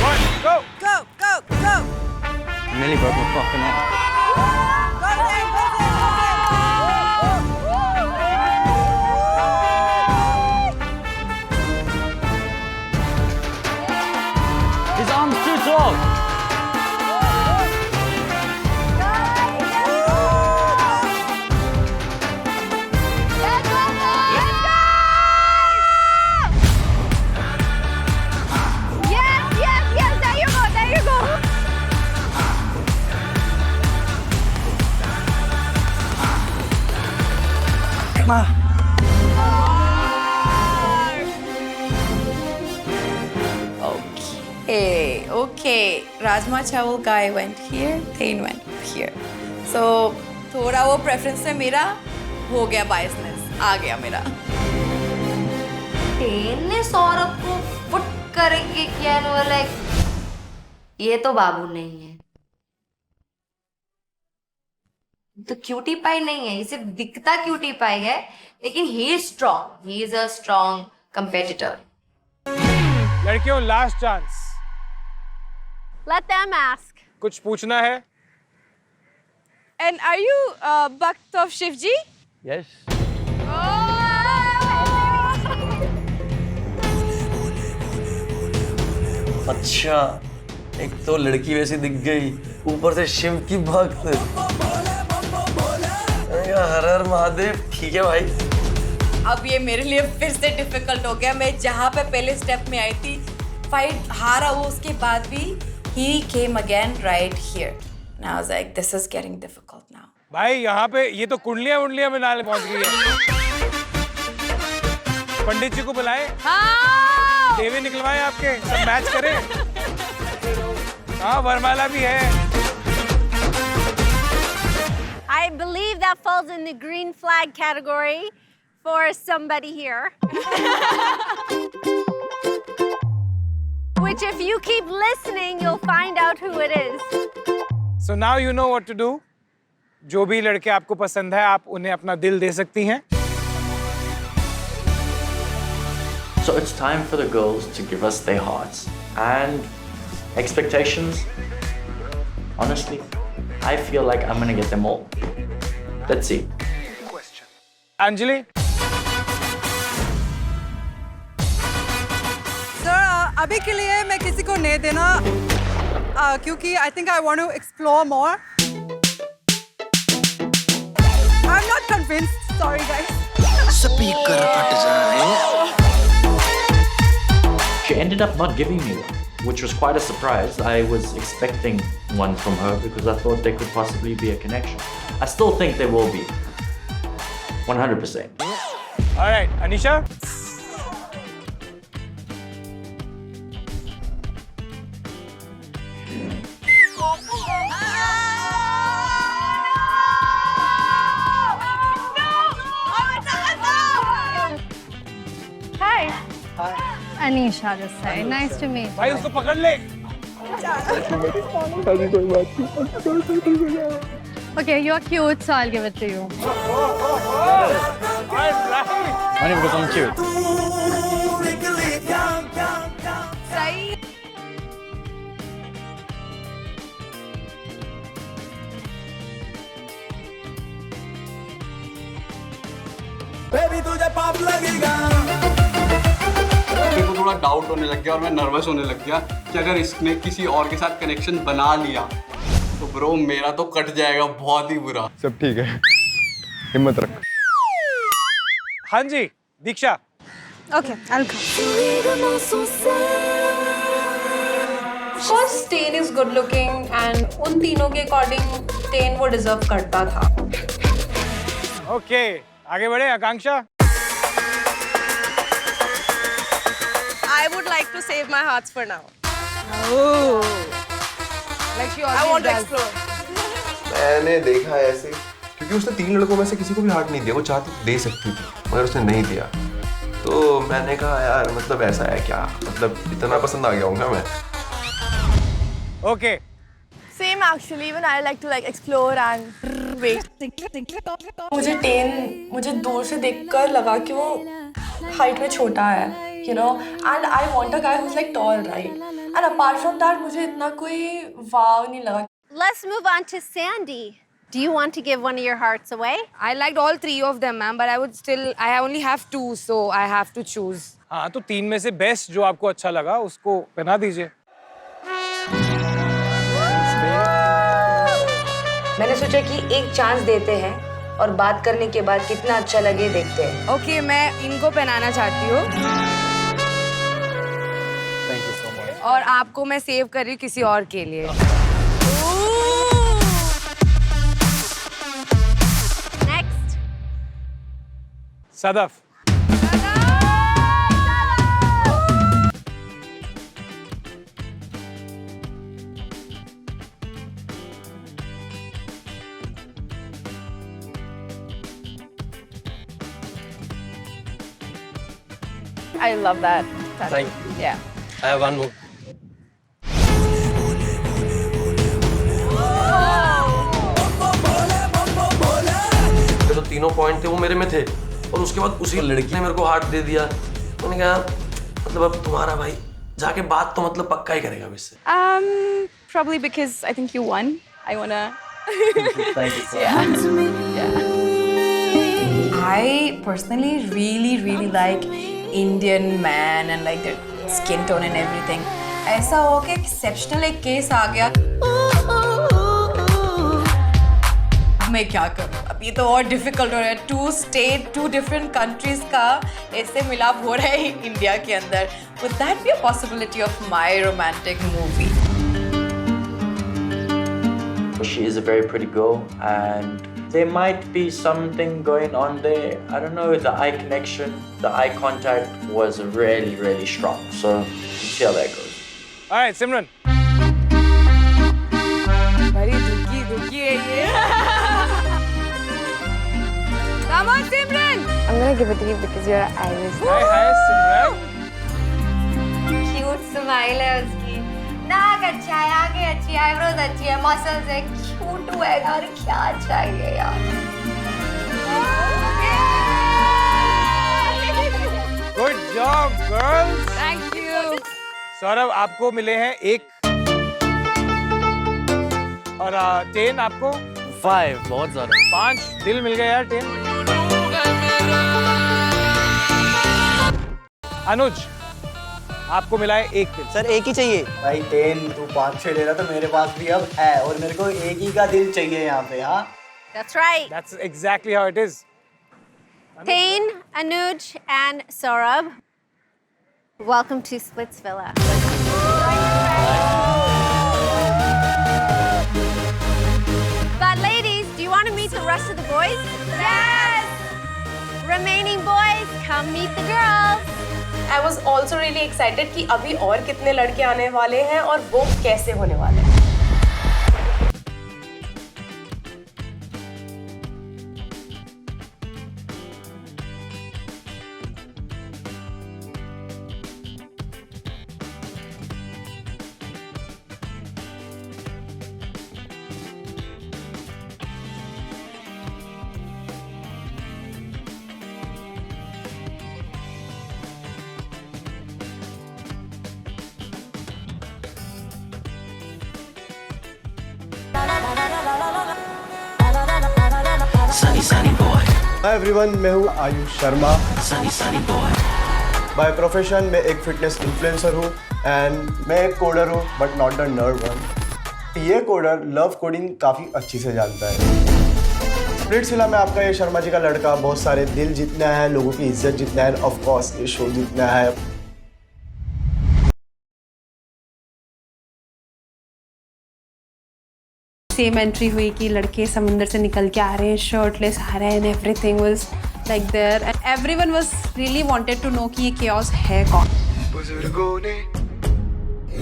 1, go! Go, go, go. Nearly broke my fucking arm. Go, Zane, go, Zane, go, Zane. His arm's too tall. Yes, yes, yes. There you go. There you go. Okay. Rajma Chawal guy went here, Tain went here. So थोड़ा वो preference से मेरा हो गया biasness, आ गया मेरा. Tain ने सौरभ को फुट करेंगे क्या, लाइक ये तो बाबू नहीं है, तो क्यूटी पाई नहीं है, ये सिर्फ दिखता क्यूटी पाई है, लेकिन he is strong, he is a strong competitor. लड़कियों last chance, Let them ask. कुछ पूछना है? And are you Bhakt of Shivji? Yes. अच्छा, एक तो लड़की वैसी दिख गई, ऊपर से शिव की भक्त। हर हर महादेव। ठीक है भाई। अब ये मेरे लिए फिर से डिफिकल्ट हो गया। मैं जहाँ पे पहले स्टेप में आई थी, फाइट हारा वो, उसके बाद भी he came again right here. And I was like, this is getting difficult now. भाई यहाँ पे ये तो कुंडलियाँ में नाले पहुँच गई है। पंडित जी को बुलाएं, देवी निकलवाएं आपके, सब मैच करें। हाँ, वरमाला भी है। I believe that falls in the green flag category for somebody here. Which if you keep listening, you'll find out who it is. So now you know what to do. जो भी लड़के आपको पसंद है, आप उन्हें अपना दिल दे सकती हैं। So it's time for the girls to give us their hearts and expectations. Honestly, I feel like I'm gonna get them all. Let's see. Anjali, sir अभी के लिए मैं किसी को नहीं देना, क्योंकि I think I want to explore more. I'm not convinced. Sorry guys. Speaker फट जाए। She ended up not giving me one, which was quite a surprise. I was expecting one from her because I thought there could possibly be a connection. I still think there will be. 100%. All right, Anisha. Hi. Anisha this side. Nice to meet you. भाई उसको पकड़ ले। Okay, you're cute, so I'll give it to you. Only because I'm cute. Baby तुझे पाप लगेगा। मेरे को थोड़ा डाउट होने लग गया और मैं नर्वस होने लग गया कि अगर इसने किसी और के साथ कनेक्शन बना लिया तो ब्रो मेरा तो कट जाएगा बहुत ही बुरा। सब ठीक है, हिम्मत रख। हाँ जी, दीक्षा। Okay, I'll come. Of course, Tain is good looking and उन तीनों के according Tain वो deserve करता था। Okay, आगे बढ़े आकांक्षा। I would like to save my hearts for now. Oh. Like she always I want to explore. मैंने देखा है ऐसे, क्योंकि उसने 3 लड़कों में से किसी को भी हार्ट नहीं दिया। वो चाहती तो दे सकती थी, मगर उसने नहीं दिया। तो मैंने कहा यार, मतलब ऐसा है क्या, मतलब इतना पसंद आ गया हूँ क्या मैं? Okay. Same actually. Even I like to like explore and wait. मुझे टेन मुझे दूर से देखकर लगा कि वो हाइट में छोटा है, you know, and I want a guy who's like tall, right? And apart from that, मुझे इतना कोई वाव नहीं लगा। Let's move on to Sandy. Do you want to give one of your hearts away? I liked all 3 of them, ma'am, but I only have 2, so I have to choose. हाँ, तो 3 में से बेस्ट जो आपको अच्छा लगा उसको पहना दीजिए। मैंने सोचा कि एक चांस देते हैं और बात करने के बाद कितना अच्छा लगे देखते हैं। Okay, मैं इनको पहनाना चाहती हूँ। Thank you so much. और आपको मैं सेव कर रही हूँ किसी और के लिए। Next. Sadaf. I love that. Thank you. Yeah. I have one more. जो तीनों पॉइंट थे वो मेरे में थे और उसके बाद उसी लड़की ने मेरे को हार्ट दे दिया। मैंने कहा मतलब अब तुम्हारा भाई जाके बात तो मतलब पक्का ही करेगा मुझसे। Probably because I think you won. I wanna. Thank you. Yeah. I personally really like Indian man and like their skin tone and everything. ऐसा हो कि exceptional एक केस आ गया। मैं क्या करूँ? अब ये तो और difficult हो रहा है। 2 state, 2 different countries का ऐसे मिलाप हो रहा है इंडिया के अंदर। Would that be a possibility of my romantic movie? She is a very pretty girl, and there might be something going on there. I don't know, the eye connection, the eye contact was really strong. So, we'll see how that goes. All right, Simran. बड़ी दुखी है ये। Come on, Simran. I'm gonna give it to you because your eyes. Hi, Simran. Cute smile है उसकी। नाक अच्छा है, आगे अच्छी है, आईब्रोज अच्छी है, मसल्स है, क्यूट है यार, क्या चाहिए यार। Good job, girls. Thank you. Saurabh आपको मिले हैं 1 और 10 आपको 5 बहुत ज्यादा। 5 दिल मिल गए यार 10। अनुज आपको मिला है 1 दिल। सर एक ही चाहिए भाई। 10 तू 5-6 ले रहा तो मेरे पास भी अब है और मेरे को एक ही का दिल चाहिए यहाँ पे। हाँ That's right. That's exactly how it is. Tain, Anuj, and Saurabh, welcome to Splitsvilla. But ladies, do you want to meet the rest of the boys? Yes! Remaining boys, come meet the girls. I was also really excited कि अभी और कितने लड़के आने वाले हैं और वो कैसे होने वाले हैं। हाय एवरीवन, मैं हूँ Ayush Sharma. Sunny boy. By profession मैं एक फिटनेस इन्फ्लुएंसर हूँ एंड मैं एक कोडर हूँ but not the nerd one. ये कोडर लव कोडिंग काफ़ी अच्छी से जानता है। स्प्लिट्सविला में आपका ये शर्मा जी का लड़का बहुत सारे दिल जीतना है, लोगों की इज्जत जीतना है, ऑफ कोर्स ये शो जीतना है। सेम एंट्री हुई कि लड़के समुंदर से निकल के आ रहे हैं, शर्टलेस आ रहे हैं and everything was like there and everyone was really wanted to know कि ये chaos है कौन। बुजुर्गों ने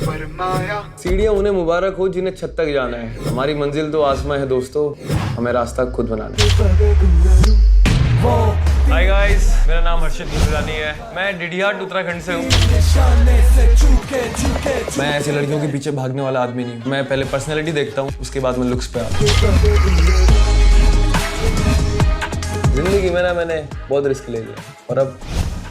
फरमाया सीढ़ियाँ उन्हें मुबारक हो जिन्हें छत तक जाना है। हमारी मंजिल तो आसमां है दोस्तों, हमें रास्ता खुद बनाना है। हाय गाइस, मेरा नाम हर्षित गुजरानी है। मैं डिडिहाट उत्तराखंड से हूँ। मैं ऐसी लड़कियों के पीछे भागने वाला आदमी नहीं। मैं पहले पर्सनैलिटी देखता हूँ, उसके बाद मैं लुक्स पे आता हूँ। जिंदगी में ना मैंने बहुत रिस्क ले लिया और अब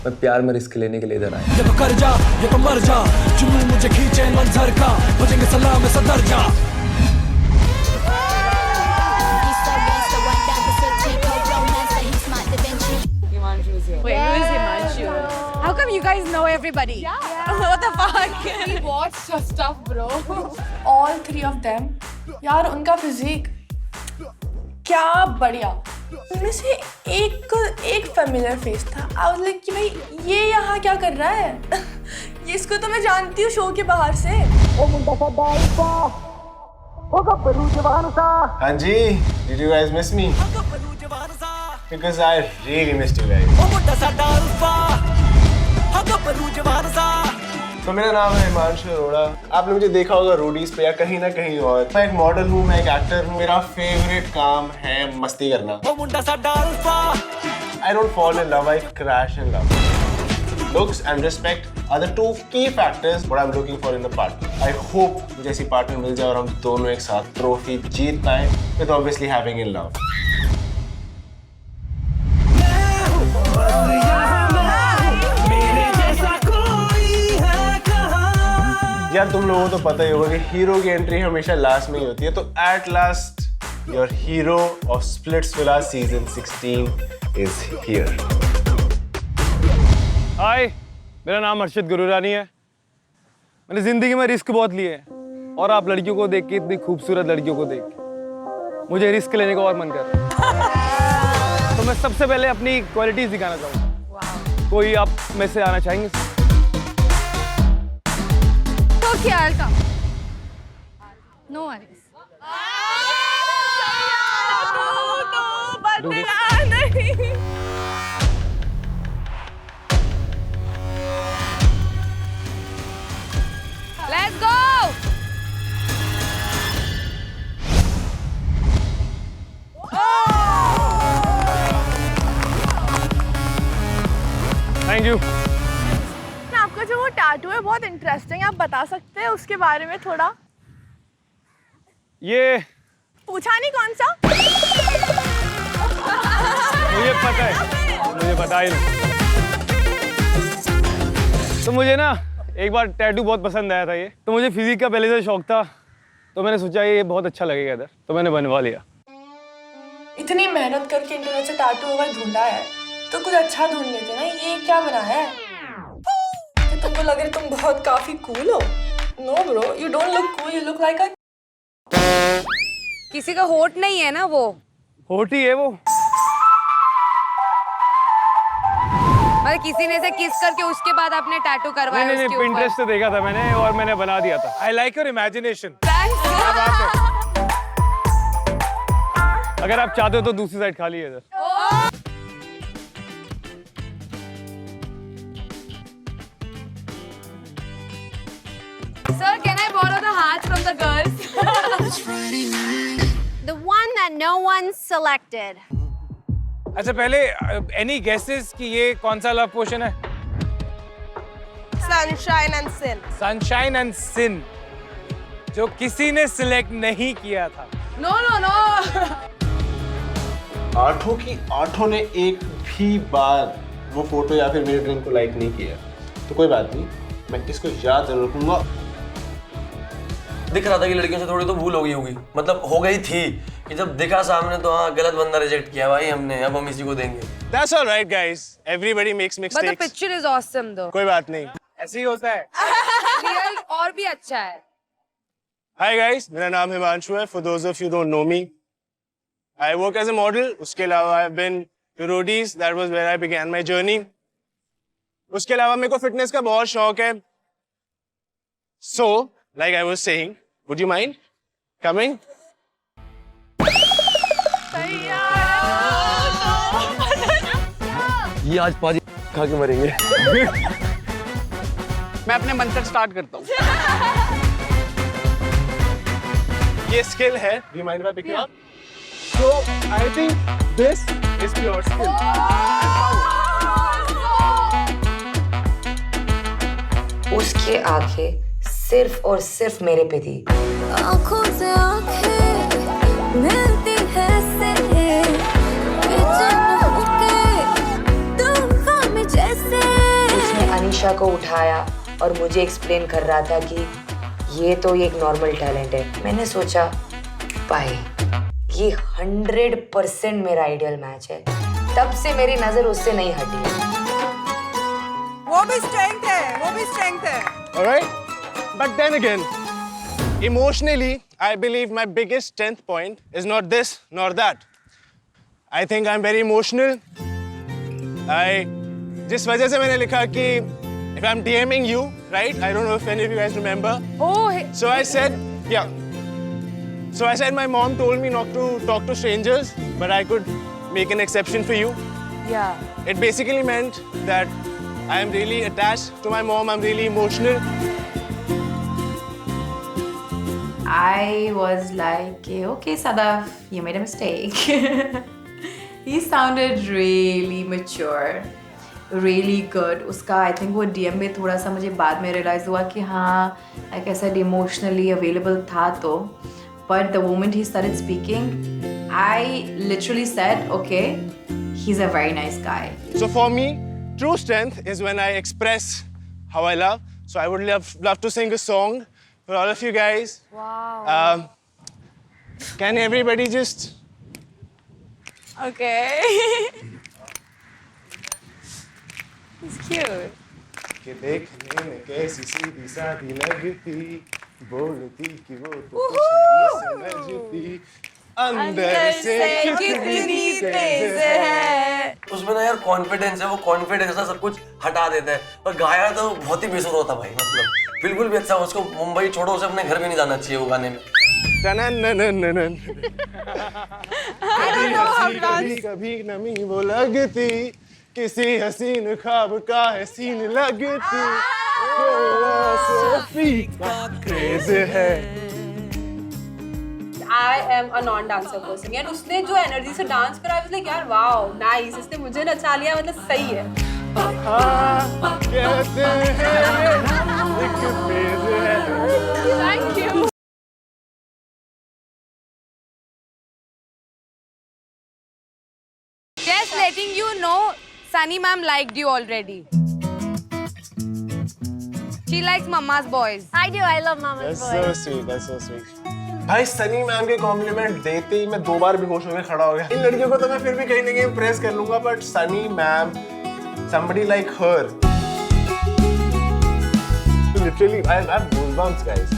मैं प्यार में रिस्क लेने के लिए इधर आया। ये तो कर जा, ये तो मर जा, जुनून मुझे खींचे मंजर का, बजेंगे सलाम में सदर जा। Wait, who is Himanshu? How come you guys know everybody? Yeah. What the fuck? We watched your stuff, bro. All 3 of them. यार उनका फिजिक क्या बढ़िया। उनमें से एक फेमिलियर फेस था। I was like कि भाई ये यहाँ क्या कर रहा है? ये इसको तो मैं जानती हूँ शो के बाहर से। हाँ जी, did you guys miss me? Because I really missed you guys. तो मेरा नाम है हिमांशु अरोड़ा। आपने मुझे देखा होगा रोडीज पे या कहीं ना कहीं और। मैं एक मॉडल हूँ, मैं एक एक्टर हूँ। मेरा फेवरेट काम है मस्ती करना। I don't fall in love, I crash in love. Looks and respect are the two key factors what I'm looking for in the partner. I hope मुझे ऐसी पार्टनर मिल जाए और हम दोनों एक साथ ट्रॉफी जीत पाए, with obviously having in love. यार तुम लोगों को तो पता ही होगा कि हीरो की एंट्री हमेशा लास्ट में ही होती है, तो at last your hero of Splitsvilla season 16 is here. Hi, मेरा नाम अर्षद गुरुरानी है. मैंने जिंदगी में रिस्क बहुत लिए हैं और आप लड़कियों को देख के, इतनी खूबसूरत लड़कियों को देख के मुझे रिस्क लेने का और मन कर रहा है. तो मैं सबसे पहले अपनी क्वालिटीज दिखाना चाहूँगा. कोई आप में से आना चाहेंगे? तो ख्याल का no worries. Let's go! Thank you. आपका जो वो टैटू है बहुत इंटरेस्टिंग है, आप बता सकते हैं उसके बारे में थोड़ा? ये पूछा नहीं कौन सा? मुझे पता है, मुझे पता ही नहीं. तो मुझे ना एक बार टैटू बहुत पसंद आया था ये, तो मुझे फिजिक का पहले से शौक था, तो मैंने सोचा ये बहुत अच्छा लगेगा इधर, तो मैंने बनवा लिया. इतनी मेहनत करके इंटरनेट से टैटू वगैरह ढूंढा है तो कुछ अच्छा ढूंढ लेते ना. ये क्या बनाया है? तो तुमको लग रहा है तुम बहुत काफी कूल हो. No bro, you don't look cool, you look like a. किसी का होठ नहीं है ना वो? होठ ही है वो. मतलब किसी ने से किस करके उसके बाद आपने टैटू करवाया? नहीं, पिंटरेस्ट से देखा था मैंने और मैंने बना दिया था. I like your imagination. अगर आप चाहते हो तो दूसरी साइड खाली है इधर. Sir, can I borrow the heart from the girls? The one that no one selected. अच्छा पहले any guesses कि ये कौन सा love potion है? Sunshine and Sin. Sunshine and Sin, जो किसी ने select नहीं किया था. No, no, no. आठों की आठों ने एक भी बार वो फोटो या फिर मेरे ड्रिंक को लाइक नहीं किया, तो कोई बात नहीं, मैं इसको याद जरूर रखूंगा. दिख रहा था कि लड़कियों से थोड़ी तो भूल हो गई होगी, मतलब हो गई थी कि जब दिखा सामने तो हाँ गलत बंदा रिजेक्ट किया भाई हमने, अब हम इसी को देंगे. That's all right guys, everybody makes mistakes. But the picture is awesome though. कोई बात नहीं, ऐसे ही होता है. Real और भी अच्छा है. Hi guys, मेरा नाम हिमांशु है. For those of you who don't know me, I work as a model. उसके अलावा I've been to Rhodes, that was where I began my journey. उसके अलावा मेरे को फिटनेस का बहुत शौक है. So, like I was saying, would you mind coming? ये आज पाजी खा के मरेंगे. मैं अपने मंत्र स्टार्ट करता हूँ. ये स्किल है. Do you mind if I pick you up? So I think this is pure skill. उसकी आंखें सिर्फ और सिर्फ मेरे पे थी. आँखों से आँखें मिलती है उसने अनीशा को उठाया और मुझे एक्सप्लेन कर रहा था कि ये तो एक नॉर्मल टैलेंट है. मैंने सोचा भाई ये 100% मेरा आइडियल मैच है. तब से मेरी नजर उससे नहीं हटी. वो भी स्ट्रेंथ है, वो भी स्ट्रेंथ है. Alright? But then again, emotionally, I believe my biggest strength point is not this nor that. I think I'm very emotional. जिस वजह से मैंने लिखा कि if I'm DMing you, right? I don't know if any of you guys remember. Oh. So I said, yeah. So I said my mom told me not to talk to strangers, but I could make an exception for you. Yeah. It basically meant that I am really attached to my mom. I'm really emotional. I was like, okay, Sadaf, you made a mistake. He sounded really mature. really good. उसका I think वो DM में थोड़ा सा मुझे बाद में realize हुआ कि हाँ like I said emotionally available था तो, but the moment he started speaking, I literally said, okay, he's a very nice guy. So for me, true strength is when I express how I love. So I would love to sing a song for all of you guys. Wow. Can everybody just... Okay. He's cute. कि देखने में कैसी सीधी सादी लगती, बोलती कि वो तो कुछ नहीं समझती, अंदर से कितनी तेज है। उसमें ना यार कॉन्फिडेंस है, वो कॉन्फिडेंस ना सब कुछ हटा देता है। पर गाया तो बहुत ही बेसुर होता भाई, मतलब बिल्कुल भी अच्छा। उसको मुंबई छोड़ो, उसे अपने घर भी नहीं जाना चाहिए वो गाने में। कभी नमी वो लगती, किसी हसीन ख्वाब का है सीन लगती, सोफी का क्रेज है। I am a non-dancer person and उसने जो एनर्जी से डांस करा, I was like यार वाओ नाइस, इसने मुझे नचा लिया, मतलब सही है। कहते हैं एक फेज है। Thank you. Just letting you know, Sunny ma'am liked you already. She likes Mama's boys. I do. I love Mama's That's so sweet. That's so sweet. भाई सनी मैम के कॉम्प्लीमेंट देते ही मैं 2 बार बेहोश होकर खड़ा हो गया। इन लड़कियों को तो मैं फिर भी कहीं ना कहीं इम्प्रेस कर लूंगा, but Sunny ma'am, somebody like her, literally, I have goosebumps, guys.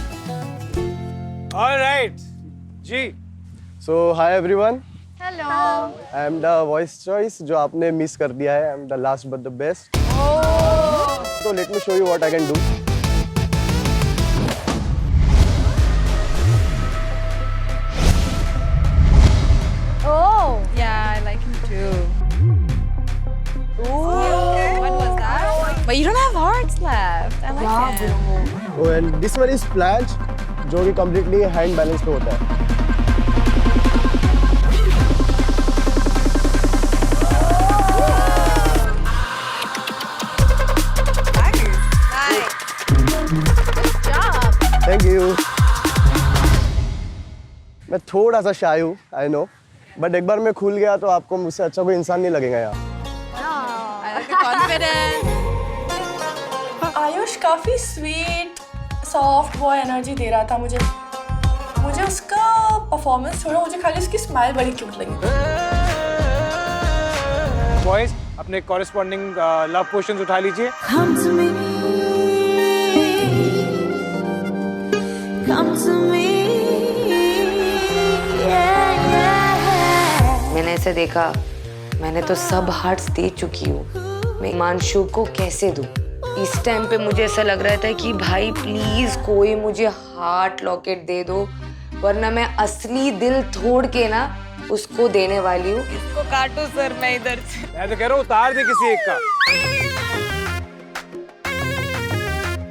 All right, G. So hi everyone. Hello. I am the voice choice जो आपने मिस कर दिया है. I am the last but the best. So let me show you what I can do. Oh. Yeah, I like him too. Ooh. What was that? But you don't have hearts left. I like him. Oh, and this one is planche जो कि completely hand balance पे होता है. Thank you. मैं थोड़ा सा शाय हूँ, I know, बट एक बार मैं खुल गया तो आपको मुझसे अच्छा कोई इंसान नहीं लगेगा यहाँ। I like the confidence. Ayush काफी स्वीट, सॉफ्ट बॉय एनर्जी दे रहा था मुझे। मुझे उसका परफॉर्मेंस छोड़ो, मुझे खाली उसकी स्माइल बड़ी क्यूट लगी। बॉयज अपने कॉरेस्पॉन्डिंग लव पोशंस उठा लीजिए। Come to me. Come to me. Yeah, yeah. मैंने ऐसे देखा, मैंने तो सब हार्ट्स दे चुकी हूँ, मैं हिमांशु को कैसे दूँ? इस टाइम पे मुझे ऐसा लग रहा था कि भाई प्लीज कोई मुझे हार्ट लॉकेट दे दो, वरना मैं असली दिल तोड़ के ना उसको देने वाली हूँ। इसको काटो सर, मैं इधर से। मैं तो कह रहा हूँ उतार दे किसी एक का।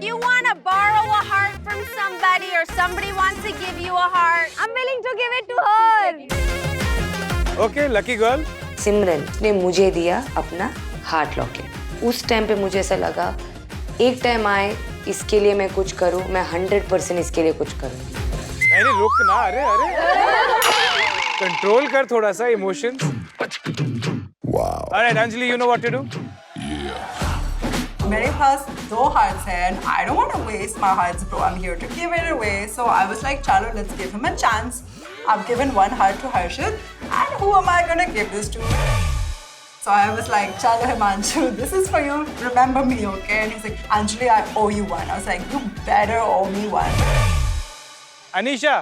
You want to borrow a heart from somebody or somebody wants to give you a heart, I'm willing to give it to her. Okay, lucky girl. सिमरन ने मुझे दिया अपना हार्ट लॉकेट। उस टाइम पे मुझे ऐसा लगा एक टाइम आए इसके लिए मैं कुछ करूँ, मैं 100% इसके लिए कुछ करूँगी। नहीं रुक ना, अरे कंट्रोल कर थोड़ा सा emotions. Alright, Anjali, you know what to do? मेरे पास 2 hearts हैं and I don't want to waste my hearts, bro. I'm here to give it away. So I was like, chalo, let's give him a chance. I've given 1 heart to Harshit, and who am I gonna give this to? So I was like, chalo Himanshu, this is for you. Remember me, okay? And he's like, Anjali, I owe you 1. I was like, you better owe me 1. Anisha,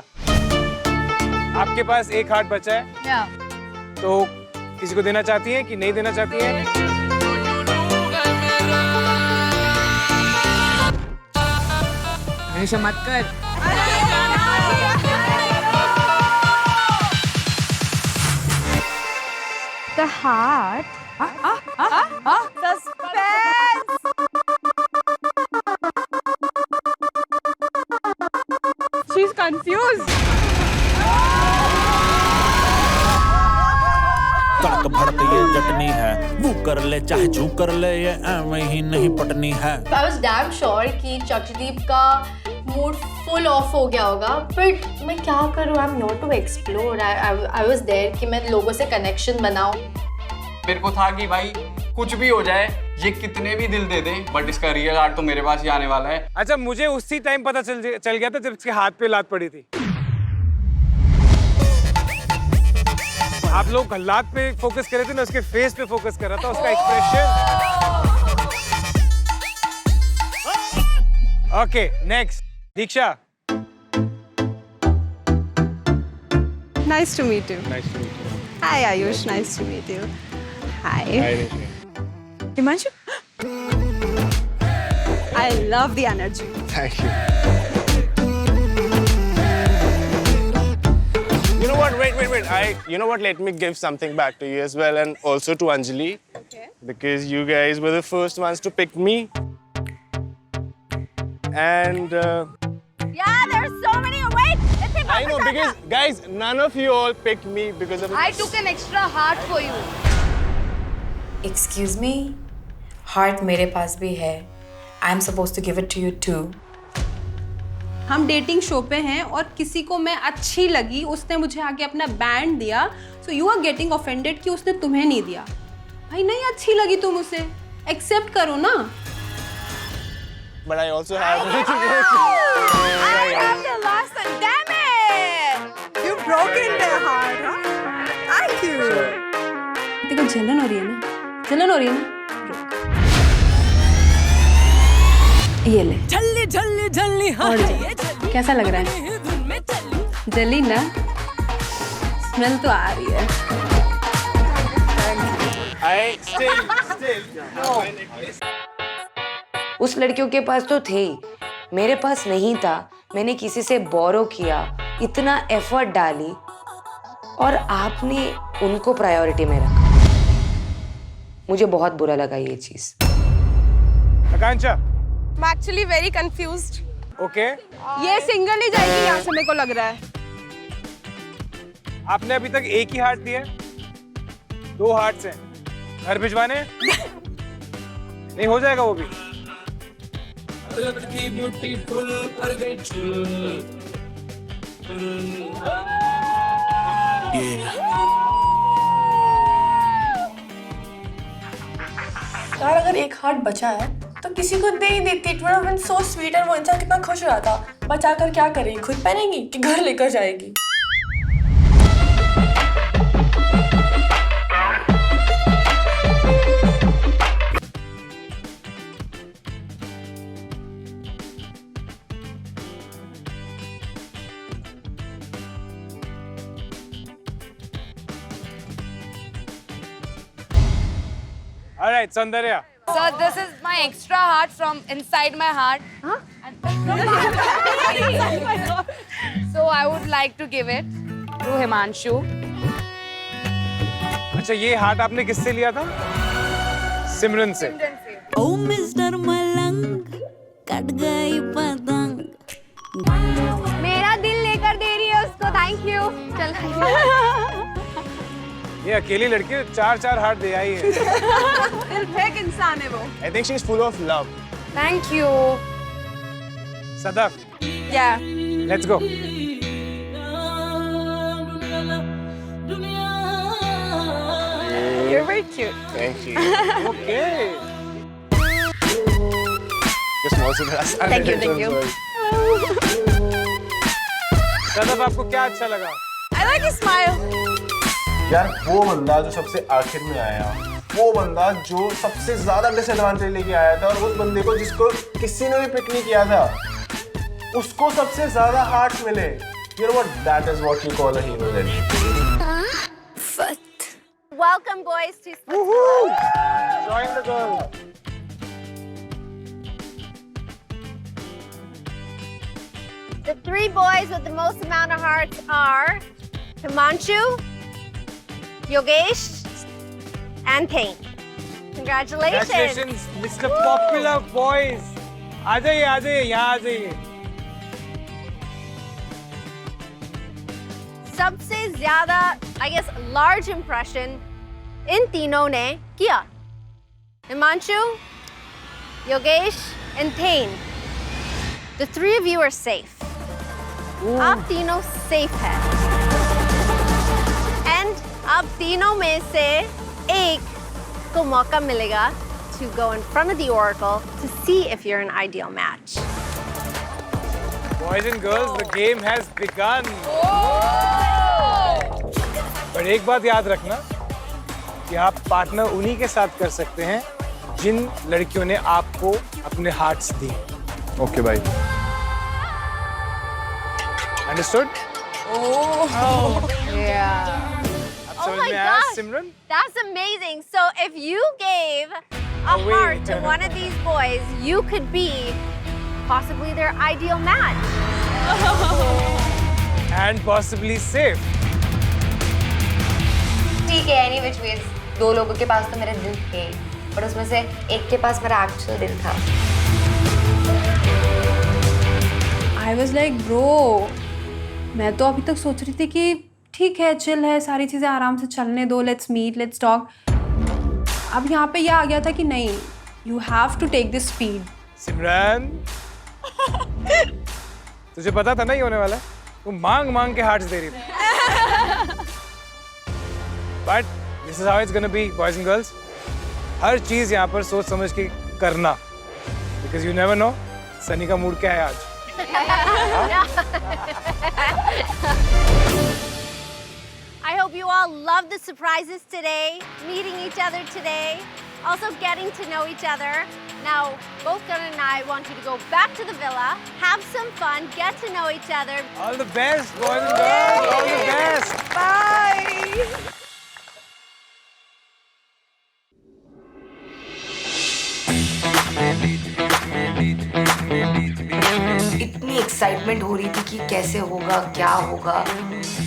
आपके पास 1 हार्ट बचा है। Yeah. तो किसी को देना चाहती हैं कि नहीं देना चाहती हैं? अनीशा मत कर। The heart. Suspense. She's confused. कड़क भड़क ये जटनी है, वो कर ले चाहे जू कर ले, ये ऐਵੇਂ ही नहीं पटनी है। I was damn sure कि चक्रदीप का मूड फुल ऑफ हो गया होगा, बट मैं क्या करूँ? I am not to explore. I was there कि मैं लोगों से कनेक्शन बनाऊं। मेरे को था कि भाई कुछ भी हो जाए, ये कितने भी दिल दे दे, बट इसका रियल हार्ट तो मेरे पास ही आने वाला है। अच्छा, मुझे उसी टाइम पता चल गया था जब इसके हाथ पे लात पड़ी थी। आप लोग लात पे फोकस कर रहे थे ना, उसके फेस पे फोकस कर रहा था, उसका expression. Okay, next Diksha. Nice to meet you. Nice to meet you. Hi Ayush, nice to meet you. Hi. Hi, Rishi. Himanshu. I love the energy. Thank you. You know what? Wait. You know what? Let me give something back to you as well, and also to Anjali. Okay. Because you guys were the first ones to pick me. And Yeah, there's so many. Wait, I know because guys, none of you all picked me because of. I took an extra heart for you. Excuse me, heart मेरे पास भी है. I'm supposed to give it to you too. हम डेटिंग शो पे हैं और किसी को मैं अच्छी लगी, उसने मुझे आके अपना बैंड दिया, so you are getting offended कि उसने तुम्हें नहीं दिया। भाई नहीं अच्छी लगी तुम उसे एक्सेप्ट करो ना। But I also have. I have the last one. Damn it! You've broken their heart, huh? Thank you. देखो जलन हो रही है ना, जलन हो रही है ना, रुक। ये ले झल्ली झल्ली झल्ली हाँ और कैसा लग रहा है? जली ना, स्मेल तो आ रही है। I still. उस लड़कियों के पास तो थे, मेरे पास नहीं था। मैंने किसी से बोरो किया, इतना एफर्ट डाली, और आपने उनको प्रायोरिटी में रखा। मुझे बहुत बुरा लगा ये चीज। आकांक्षा। I'm actually very confused. Okay. ये सिंगल ही जाएगी यहाँ से, मेरे को लग रहा है। आपने अभी तक एक ही हार्ट दिया, 2 हार्ट्स हैं। घर भिजवाने हैं? नहीं हो जाएगा वो भी। यार अगर एक हार्ट बचा है तो किसी को दे ही देती। It would have been so sweet, और वो इंसान कितना खुश रहा था। बचा कर क्या करेगी? खुद पहनेगी कि घर लेकर जाएगी? All right, Saundarya. So this is my extra heart from inside my heart. So I would like to give it to Himanshu. अच्छा, ये हार्ट आपने किससे लिया था? सिमरन से। ओ मिस्टर मलंग कट गई पतंग। मेरा दिल लेकर दे रही है उसको। Thank you. चल। ये अकेली लड़की 4 हार्ट दे आई है। दिल फेंक इंसान है वो। I think she's full of love. Thank you. Sadaf. Yeah. Let's go. You're very cute. Thank you. Okay. Just more so that I Thank you. Sadaf, आपको क्या अच्छा लगा? I like his smile. यार वो बंदा जो सबसे आखिर में आया, वो बंदा जो सबसे ज्यादा डिसएडवांटेज लेके आया था, और उस बंदे को जिसको किसी ने भी पिक नहीं किया था, उसको सबसे ज्यादा हार्ट्स मिले। You know what? That is what you call a hero then. Welcome boys to Splitsvilla. Join the girl. The 3 boys with the most amount of hearts are Himanshu, Yogesh, and Tain. Congratulations. Congratulations, Mr. Popular Boys. आ जाइए, यहाँ आ जाइए। सबसे ज़्यादा, I guess, large impression इन तीनों ने किया। Himanshu, Yogesh and Thane, the three of you are safe. आप तीनों safe हैं। And आप तीनों में से एक को मौका मिलेगा to go in front of the oracle to see if you're an ideal match. Boys and girls, the game has begun. पर एक बात याद रखना कि आप पार्टनर उन्हीं के साथ कर सकते हैं जिन लड़कियों ने आपको अपने हार्ट्स दिए। ओके भाई। Understood? Yeah. Oh my gosh, that's amazing. So if you gave a heart to one of these boys, you could be possibly their ideal match. And possibly safe. ठीक है, any which ways, दो लोगों के पास तो मेरे दिल थे, पर उसमें से एक के पास मेरा एक्चुअल दिल था। I was like, bro, मैं तो अभी तक सोच रही थी कि ठीक है, चिल है, सारी चीज़ें आराम से चलने दो, लेट्स मीट, लेट्स टॉक। अब यहाँ पे ये आ गया था कि नहीं, you have to take this speed. Simran, तुझे पता था नहीं होने वाला, तू मांग मांग के हार्ट्स दे रही थी। But this is how it's gonna be, boys and girls. हर चीज यहाँ पर सोच समझ के करना, because you never know, Sunny का मूड क्या है आज। I hope you all love the surprises today, meeting each other today, also getting to know each other. Now, both Karan and I want you to go back to the villa, have some fun, get to know each other. All the best, boys and girls. All the best. Bye. इतनी एक्साइटमेंट हो रही थी कि कैसे होगा, क्या होगा,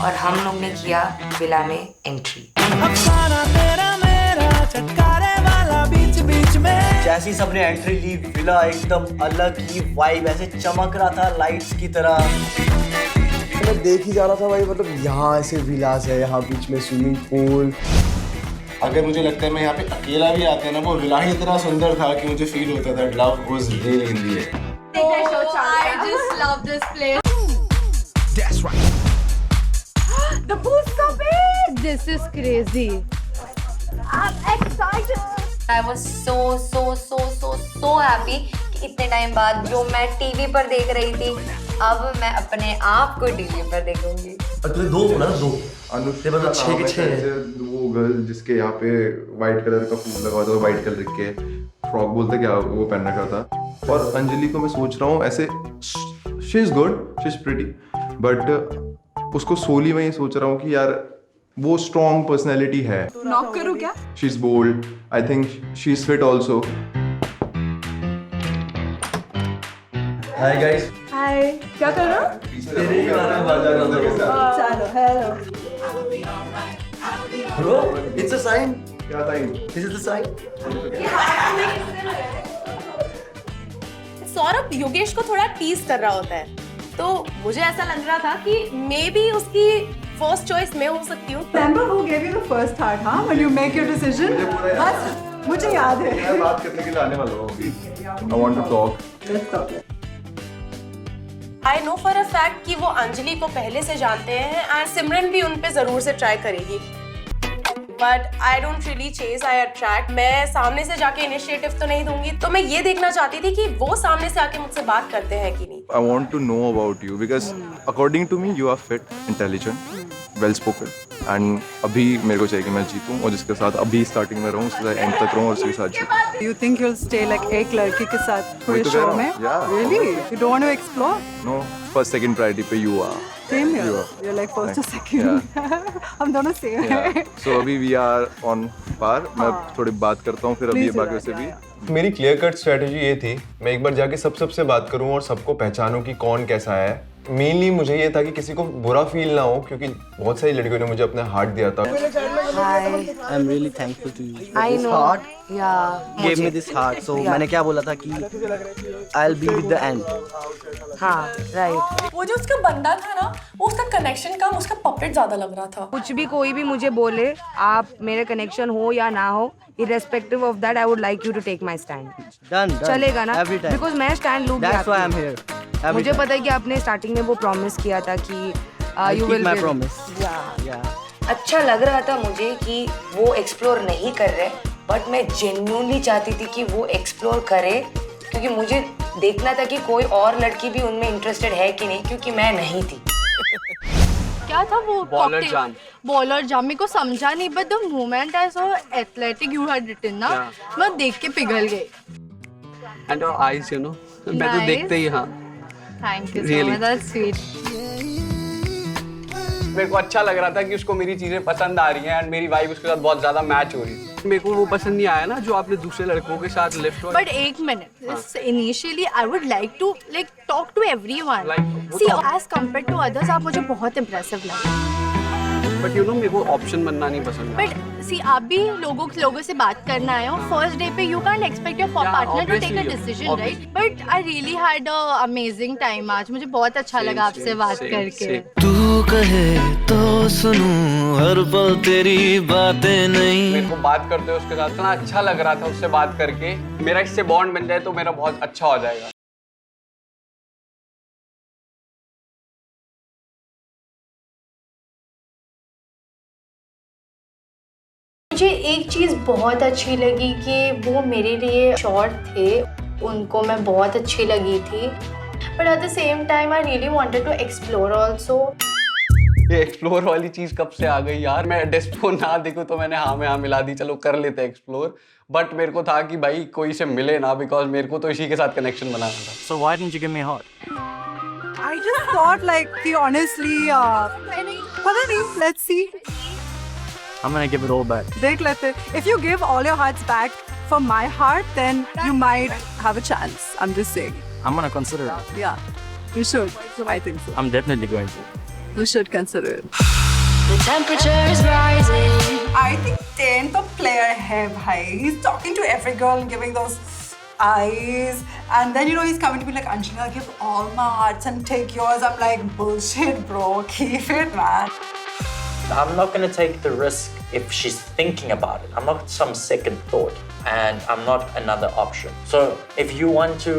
और हम लोग ने किया विला में एंट्री। जैसे ही सबने एंट्री ली, विला एकदम अलग ही वाइब, ऐसे चमक रहा था लाइट्स की तरह। मैं देख ही जा रहा था भाई, मतलब यहाँ ऐसे विलास है, यहाँ बीच में स्विमिंग पूल। अगर मुझे लगता है मैं यहाँ पे अकेला भी आता है ना, वो विला ही इतना सुंदर था कि मुझे फील होता था love was real in the air. I just love this place. That's right. The pool's so big. This is crazy. I'm excited. I was so happy कि इतने टाइम बाद जो मैं टीवी पर देख रही थी, अब मैं अपने आप को टीवी पर देखूंगी। तुझे दो ना, दो अनुष्का मतलब 6 के 6 वो गर्ल जिसके यहाँ पे वाइट कलर का फूल लगा था, वाइट कलर के फ्रॉक बोलते क्या वो पहन रखा था। और अंजलि को मैं सोच रहा हूँ ऐसे, she is good, she is pretty, but उसको सोली मैं ये सोच रहा हूँ कि यार वो स्ट्रॉन्ग पर्सनैलिटी है। नॉक करूँ क्या? She is bold, I think she is fit also. Hi guys. Hi, क्या कर रहे हो? चलो, hello. Bro, it's a sign. क्या sign? This is the sign. Saurabh Yogesh को थोड़ा टीज कर रहा होता है, तो मुझे ऐसा लग रहा था कि मे बी उसकी फर्स्ट चॉइस मैं हो सकती हूँ। Remember who gave you the first heart, huh? When you make your decision? बस मुझे याद है। मैं बात करने के लिए आने वाला हूँ अभी। I want to talk. Let's talk. I know for a fact कि वो अंजलि को पहले से जानते हैं एंड सिमरन भी उन पे जरूर से ट्राई करेगी, but I don't really chase, I attract. मैं सामने से जाके इनिशिएटिव तो नहीं दूंगी, तो मैं ये देखना चाहती थी कि वो सामने से आके मुझसे बात करते हैं कि नहीं। I want to know about you because according to me you are fit, intelligent, well spoken and अभी मेरे को चाहिए कि मैं जीतूं और जिसके साथ अभी स्टार्टिंग में रहूं उसके साथ एंड तक रहूं और उसके साथ जीतूं। You think you'll stay like एक लड़की के साथ पूरे शो में? Yeah. Really? You don't want to explore? No, first second priority पे you are. Same here. You are. You're like first or second. हम दोनों same हैं। Yeah. So अभी we are on par. मैं थोड़ी बात करता हूँ फिर अभी Please बाकी से भी। मेरी क्लियर कट स्ट्रेटजी ये थी, मैं एक बार जाके सबसे बात करूं और सबको पहचानूं कि कौन कैसा है मेनली मुझे ये था कि किसी को बुरा फील ना हो, क्योंकि बहुत सारी लड़कियों ने मुझे अपना हार्ट दिया था। I am really thankful to you. I know. Heart Yeah. gave me this heart, so मैंने क्या बोला था कि I'll be with the end. हाँ, right. वो जो उसका बंदा था ना, वो उसका कनेक्शन का उसका पपेट ज्यादा लग रहा था। कुछ भी कोई भी मुझे बोले, आप मेरे कनेक्शन हो या ना हो, irrespective of that, I would like you to take my stand. Done. चलेगा ना? Every time. Because मैं stand लूँगी That's why I'm आपकी। here. Every मुझे time. पता है कि आपने स्टार्टिंग में वो प्रॉमिस किया था कि I'll you keep will my give. promise. Yeah. अच्छा लग रहा था मुझे कि वो एक्सप्लोर नहीं कर रहे, बट मैं जेन्युइनली चाहती थी कि वो एक्सप्लोर करे, क्योंकि मुझे देखना था कि कोई और लड़की भी उनमें इंटरेस्टेड है कि नहीं, क्योंकि मैं नहीं थी। क्या था वो? Baller jam. बॉलर जाम मेरे को समझा नहीं, but the moment I saw athletic you had written ना, मैं देख के पिघल गई। And your eyes, you know, मैं तो Nice. देखते ही हाँ thank you so Really? Much, that's sweet. मेरे को अच्छा लग रहा था कि उसको मेरी चीजें पसंद आ रही हैं एंड मेरी वाइब उसके साथ बहुत ज्यादा मैच हो रही है। मेरे को वो पसंद नहीं आया ना जो आपने दूसरे लड़कों के साथ लिफ्ट बट एक minute, initially I would like to talk to everyone. Like, see as compared to others आप मुझे बहुत इंप्रेसिव लगे। बट यू नो मेरे को ऑप्शन बनना नहीं पसंद। बट सी आप भी लोगों से बात करना आए हो फर्स्ट डे पे, you can't expect your partner to take a decision, right? But I really had a amazing time आज, मुझे बहुत अच्छा लगा आपसे बात करके। तू कहे तो सुनूं हर पल तेरी बातें नहीं। मेरे को बात करते हुए उसके साथ इतना अच्छा लग रहा था उससे बात करके, मेरा इससे बॉन्ड बन जाए तो मेरा बहुत अच्छा हो जाएगा। मुझे एक चीज़ बहुत अच्छी लगी कि वो मेरे लिए शॉर्ट थे, उनको मैं बहुत अच्छी लगी थी, but at the same time I really wanted to explore also. ये एक्सप्लोर वाली चीज कब से आ गई यार? मैं डेस्क को ना देखूं तो मैंने हाँ में हाँ मिला दी, चलो कर लेते एक्सप्लोर, बट मेरे को था कि भाई कोई से मिले ना, बिकॉज मेरे को तो इसी के साथ कनेक्शन बनाना था। So why didn't you give me a heart? I just thought like कि honestly पता नहीं, let's see. I'm gonna give it all back. देख लेते. If you give all your hearts back for my heart, then you might have a chance. I'm just saying. I'm gonna consider it. Yeah, you should. I think so. I'm definitely going to. You should consider it. The temperature is rising. I think 10th of player hai bhai. He's talking to every girl and giving those eyes, and then you know he's coming to be like, Anjali, I'll give all my hearts and take yours. I'm like, bullshit, bro. Keep it, man. I'm not going to take the risk if she's thinking about it. I'm not some second thought, and I'm not another option. So if you want to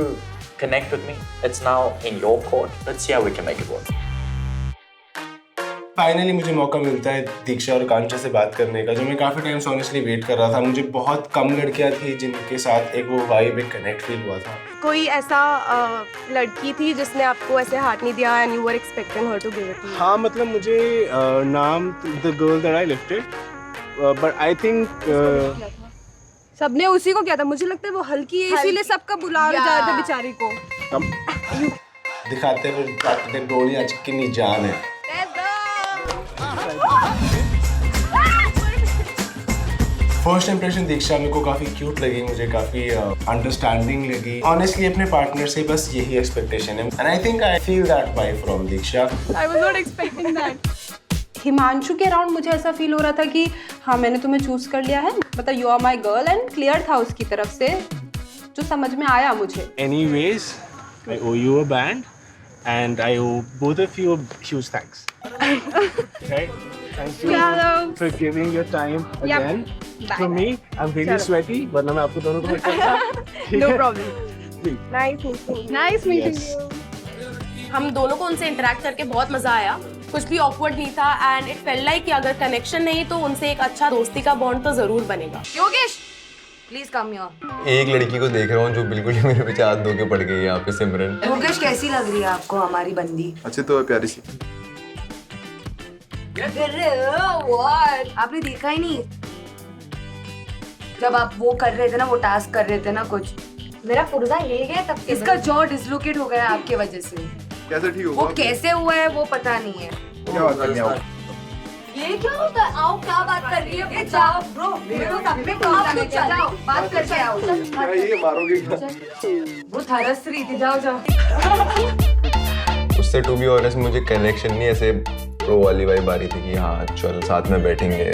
connect with me, it's now in your court. Let's see how we can make it work. Finally मुझे मौका मिलता है दीक्षा और कांचा से बात करने का, जो मैं काफ़ी टाइम से ऑनेस्टली वेट कर रहा था। मुझे बहुत कम लड़कियां थी जिनके साथ एक वो वाइब, एक कनेक्ट फील हुआ था। कोई ऐसा लड़की थी जिसने आपको ऐसे हाथ नहीं दिया and you were expecting her to give it? हाँ, मतलब मुझे नाम the girl that I lifted, but I think सबने उसी को किया था, मुझे लगता है वो हल्की है इसीलिए सबका बुला जा रहा था बेचारी को। दिखाते हुए डोलियां कितनी जान है। फर्स्ट इंप्रेशन दीक्षा मेरे को काफ़ी क्यूट लगी, मुझे काफ़ी अंडरस्टैंडिंग लगी। ऑनेस्टली अपने पार्टनर से बस यही एक्सपेक्टेशन है, and I think I feel that vibe from Diksha. I was not expecting that. Himanshu के अराउंड मुझे ऐसा फील हो रहा था कि हाँ मैंने तुम्हें चूज कर लिया है, मतलब you are my girl, and clear था उसकी तरफ से, जो समझ में आया मुझे। Anyways, I owe you a band, and I owe both of you a huge thanks. Right? Thank you for giving your time again for me. I'm really sweaty, वरना मैं आपको दोनों को No problem. Nice meeting you. हम दोनों को उनसे इंटरेक्ट करके बहुत मजा आया, कुछ भी ऑकवर्ड नहीं था, एंड इट फेल्ट लाइक कि अगर कनेक्शन नहीं तो उनसे एक अच्छा दोस्ती का बॉन्ड तो जरूर बनेगा। Yogesh, please come here. एक लड़की को देख रहा हूँ जो बिल्कुल ही मेरे पीछे हाथ धो के पड़ गई है यहाँ पे, सिमरन। योगेश कैसी लग रही है आपको हमारी बंदी? अच्छी तो है, प्यारी सी। What? आपने देखा ही नहीं जब आप वो कर रहे थे ना, वो टास्क कर रहे थे ना, कुछ मेरा पुर्जा हिल गया तब। इसका जॉ डिसलोकेट हो गया आपके वजह से। कैसे ठीक वो कैसे हुआ है वो पता नहीं है। क्या बात करनी है? ये क्या होता है? आओ, क्या बात कर रही है? जाओ ब्रो, मेरे को सब में प्रॉब्लम है, जाओ बात करके आओ। ये मारोगे क्या? वो थरस रही थी, जाओ जाओ। उस उससे टू बी ऑनेस्ट मुझे कनेक्शन नहीं, ऐसे प्रो वाली वाइब आ रही थी कि हाँ चल साथ में बैठेंगे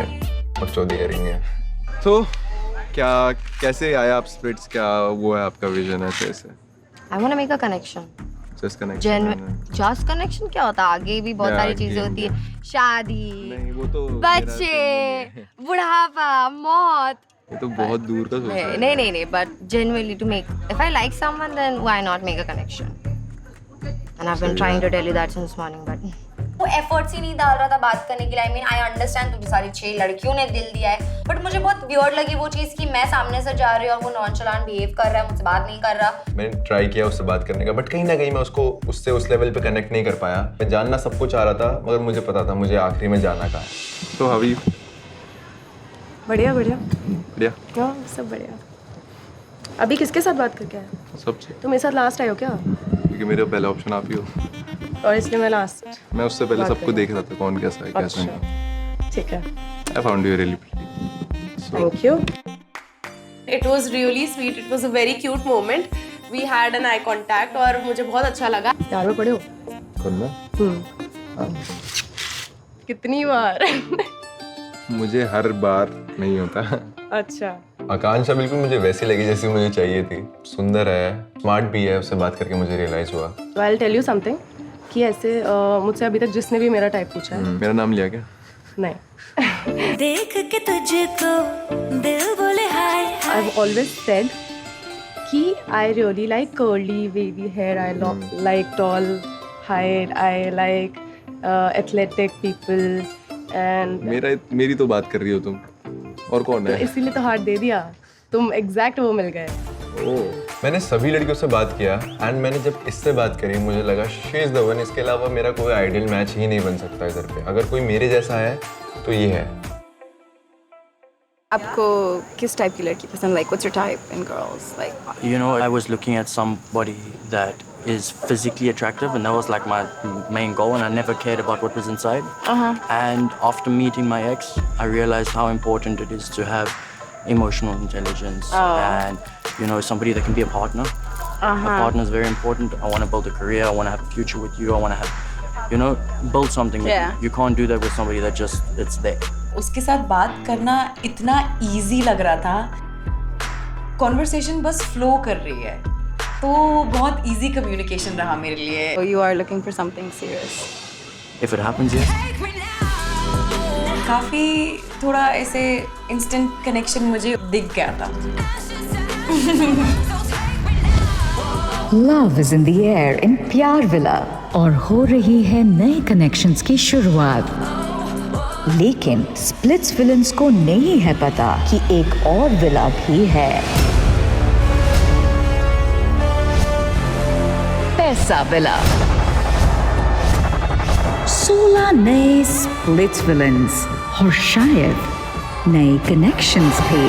बकचोदी करेंगे। तो क्या कैसे आया आप स्प्लिट्स, क्या वो है आपका विजन है कैसे? I want to make a connection. Just connection. Just connection क्या होता है? आगे भी बहुत सारी चीजें होती है, शादी, नहीं वो तो बच्चे, बुढ़ापा, मौत। ये तो बहुत दूर का सोच है। नहीं, but genuinely to make, if I like someone, then why not make a connection? And I've been trying to tell you that since morning, but वो एफर्ट्स ही नहीं डाल रहा था बात करने के लिए। I mean, I understand तुझे सारी 6 लड़कियों ने दिल दिया है, बट मुझे बहुत वियर्ड लगी वो चीज़ कि मैं सामने से जा रही हूँ और वो नॉनचलांट बिहेव कर रहा है, मुझसे बात नहीं कर रहा। मैंने ट्राई किया उससे बात करने का, बट कहीं ना कहीं मैं उसको उससे उस लेवल पे कनेक्ट नहीं कर पाया। मैं जानना सबको चाह रहा था, मगर मुझे पता था मुझे आखिरी में जाना कहाँ है। तो हाउ आर यू? बढ़िया। बढ़िया। सब बढ़िया। अभी किसके साथ बात करके आया? सबसे। तुम मेरे साथ लास्ट आए हो क्या? क्योंकि मेरा पहला ऑप्शन आप ही हो, और इसलिए मैं लास्ट। मैं उससे पहले सबको देख रहा था कौन कैसा है कैसा नहीं। ठीक है। I found you really pretty. Thank you. It was really sweet. It was a very cute moment. We had an eye contact और मुझे बहुत अच्छा लगा। प्यार में पड़े हो? कौन मैं? हाँ। कितनी बार? मुझे हर बार नहीं होता। अच्छा। आकांक्षा बिल्कुल मुझे वैसी लगी जैसी मुझे चाहिए थी। सुंदर है, स्मार्ट भी है, उससे बात करके मुझे रियलाइज हुआ। So I'll tell you something कि ऐसे मुझसे अभी तक जिसने भी मेरा टाइप पूछा है। मेरा नाम लिया क्या? नहीं। देख के तुझको दिल बोले हाय। I've always said कि I really like curly wavy hair. I like tall height. I like athletic people and मेरी तो बात कर रही हो तुम, और कौन है? इसीलिए तो हार्ट दे दिया। तुम एग्जैक्ट वो मिल गए। मैंने सभी लड़कियों से बात किया एंड मैंने जब इससे बात करी मुझे लगा शी इज द वन। इसके अलावा मेरा कोई आइडियल मैच ही नहीं बन सकता इधर पे। अगर कोई मेरे जैसा है तो ये है। आपको किस टाइप की लड़की पसंद? Like what's your type in girls? Like You know, I was looking at somebody that is physically attractive, and that was like my main goal, and I never cared about what was inside. And after meeting my ex, I realized how important it is to have emotional intelligence and, you know, somebody that can be a partner. A partner is very important. I want to build a career. I want to have a future with you. I want to have, you know, build something with you. You can't do that with somebody that just, it's there. उसके साथ बात करना इतना easy लग रहा था। Conversation बस flow कर रही है, तो बहुत easy communication रहा मेरे लिए। So you are looking for something serious? If it happens, yes. काफी थोड़ा ऐसे instant connection मुझे दिख गया था। Love is in the air in प्यार विला और हो रही है नए कनेक्शंस की शुरुआत। लेकिन स्प्लिट्स विलन्स को नहीं है पता कि एक और विला भी है, पैसा विला। 16 नए स्प्लिट्स विलन्स और शायद नए कनेक्शंस भी।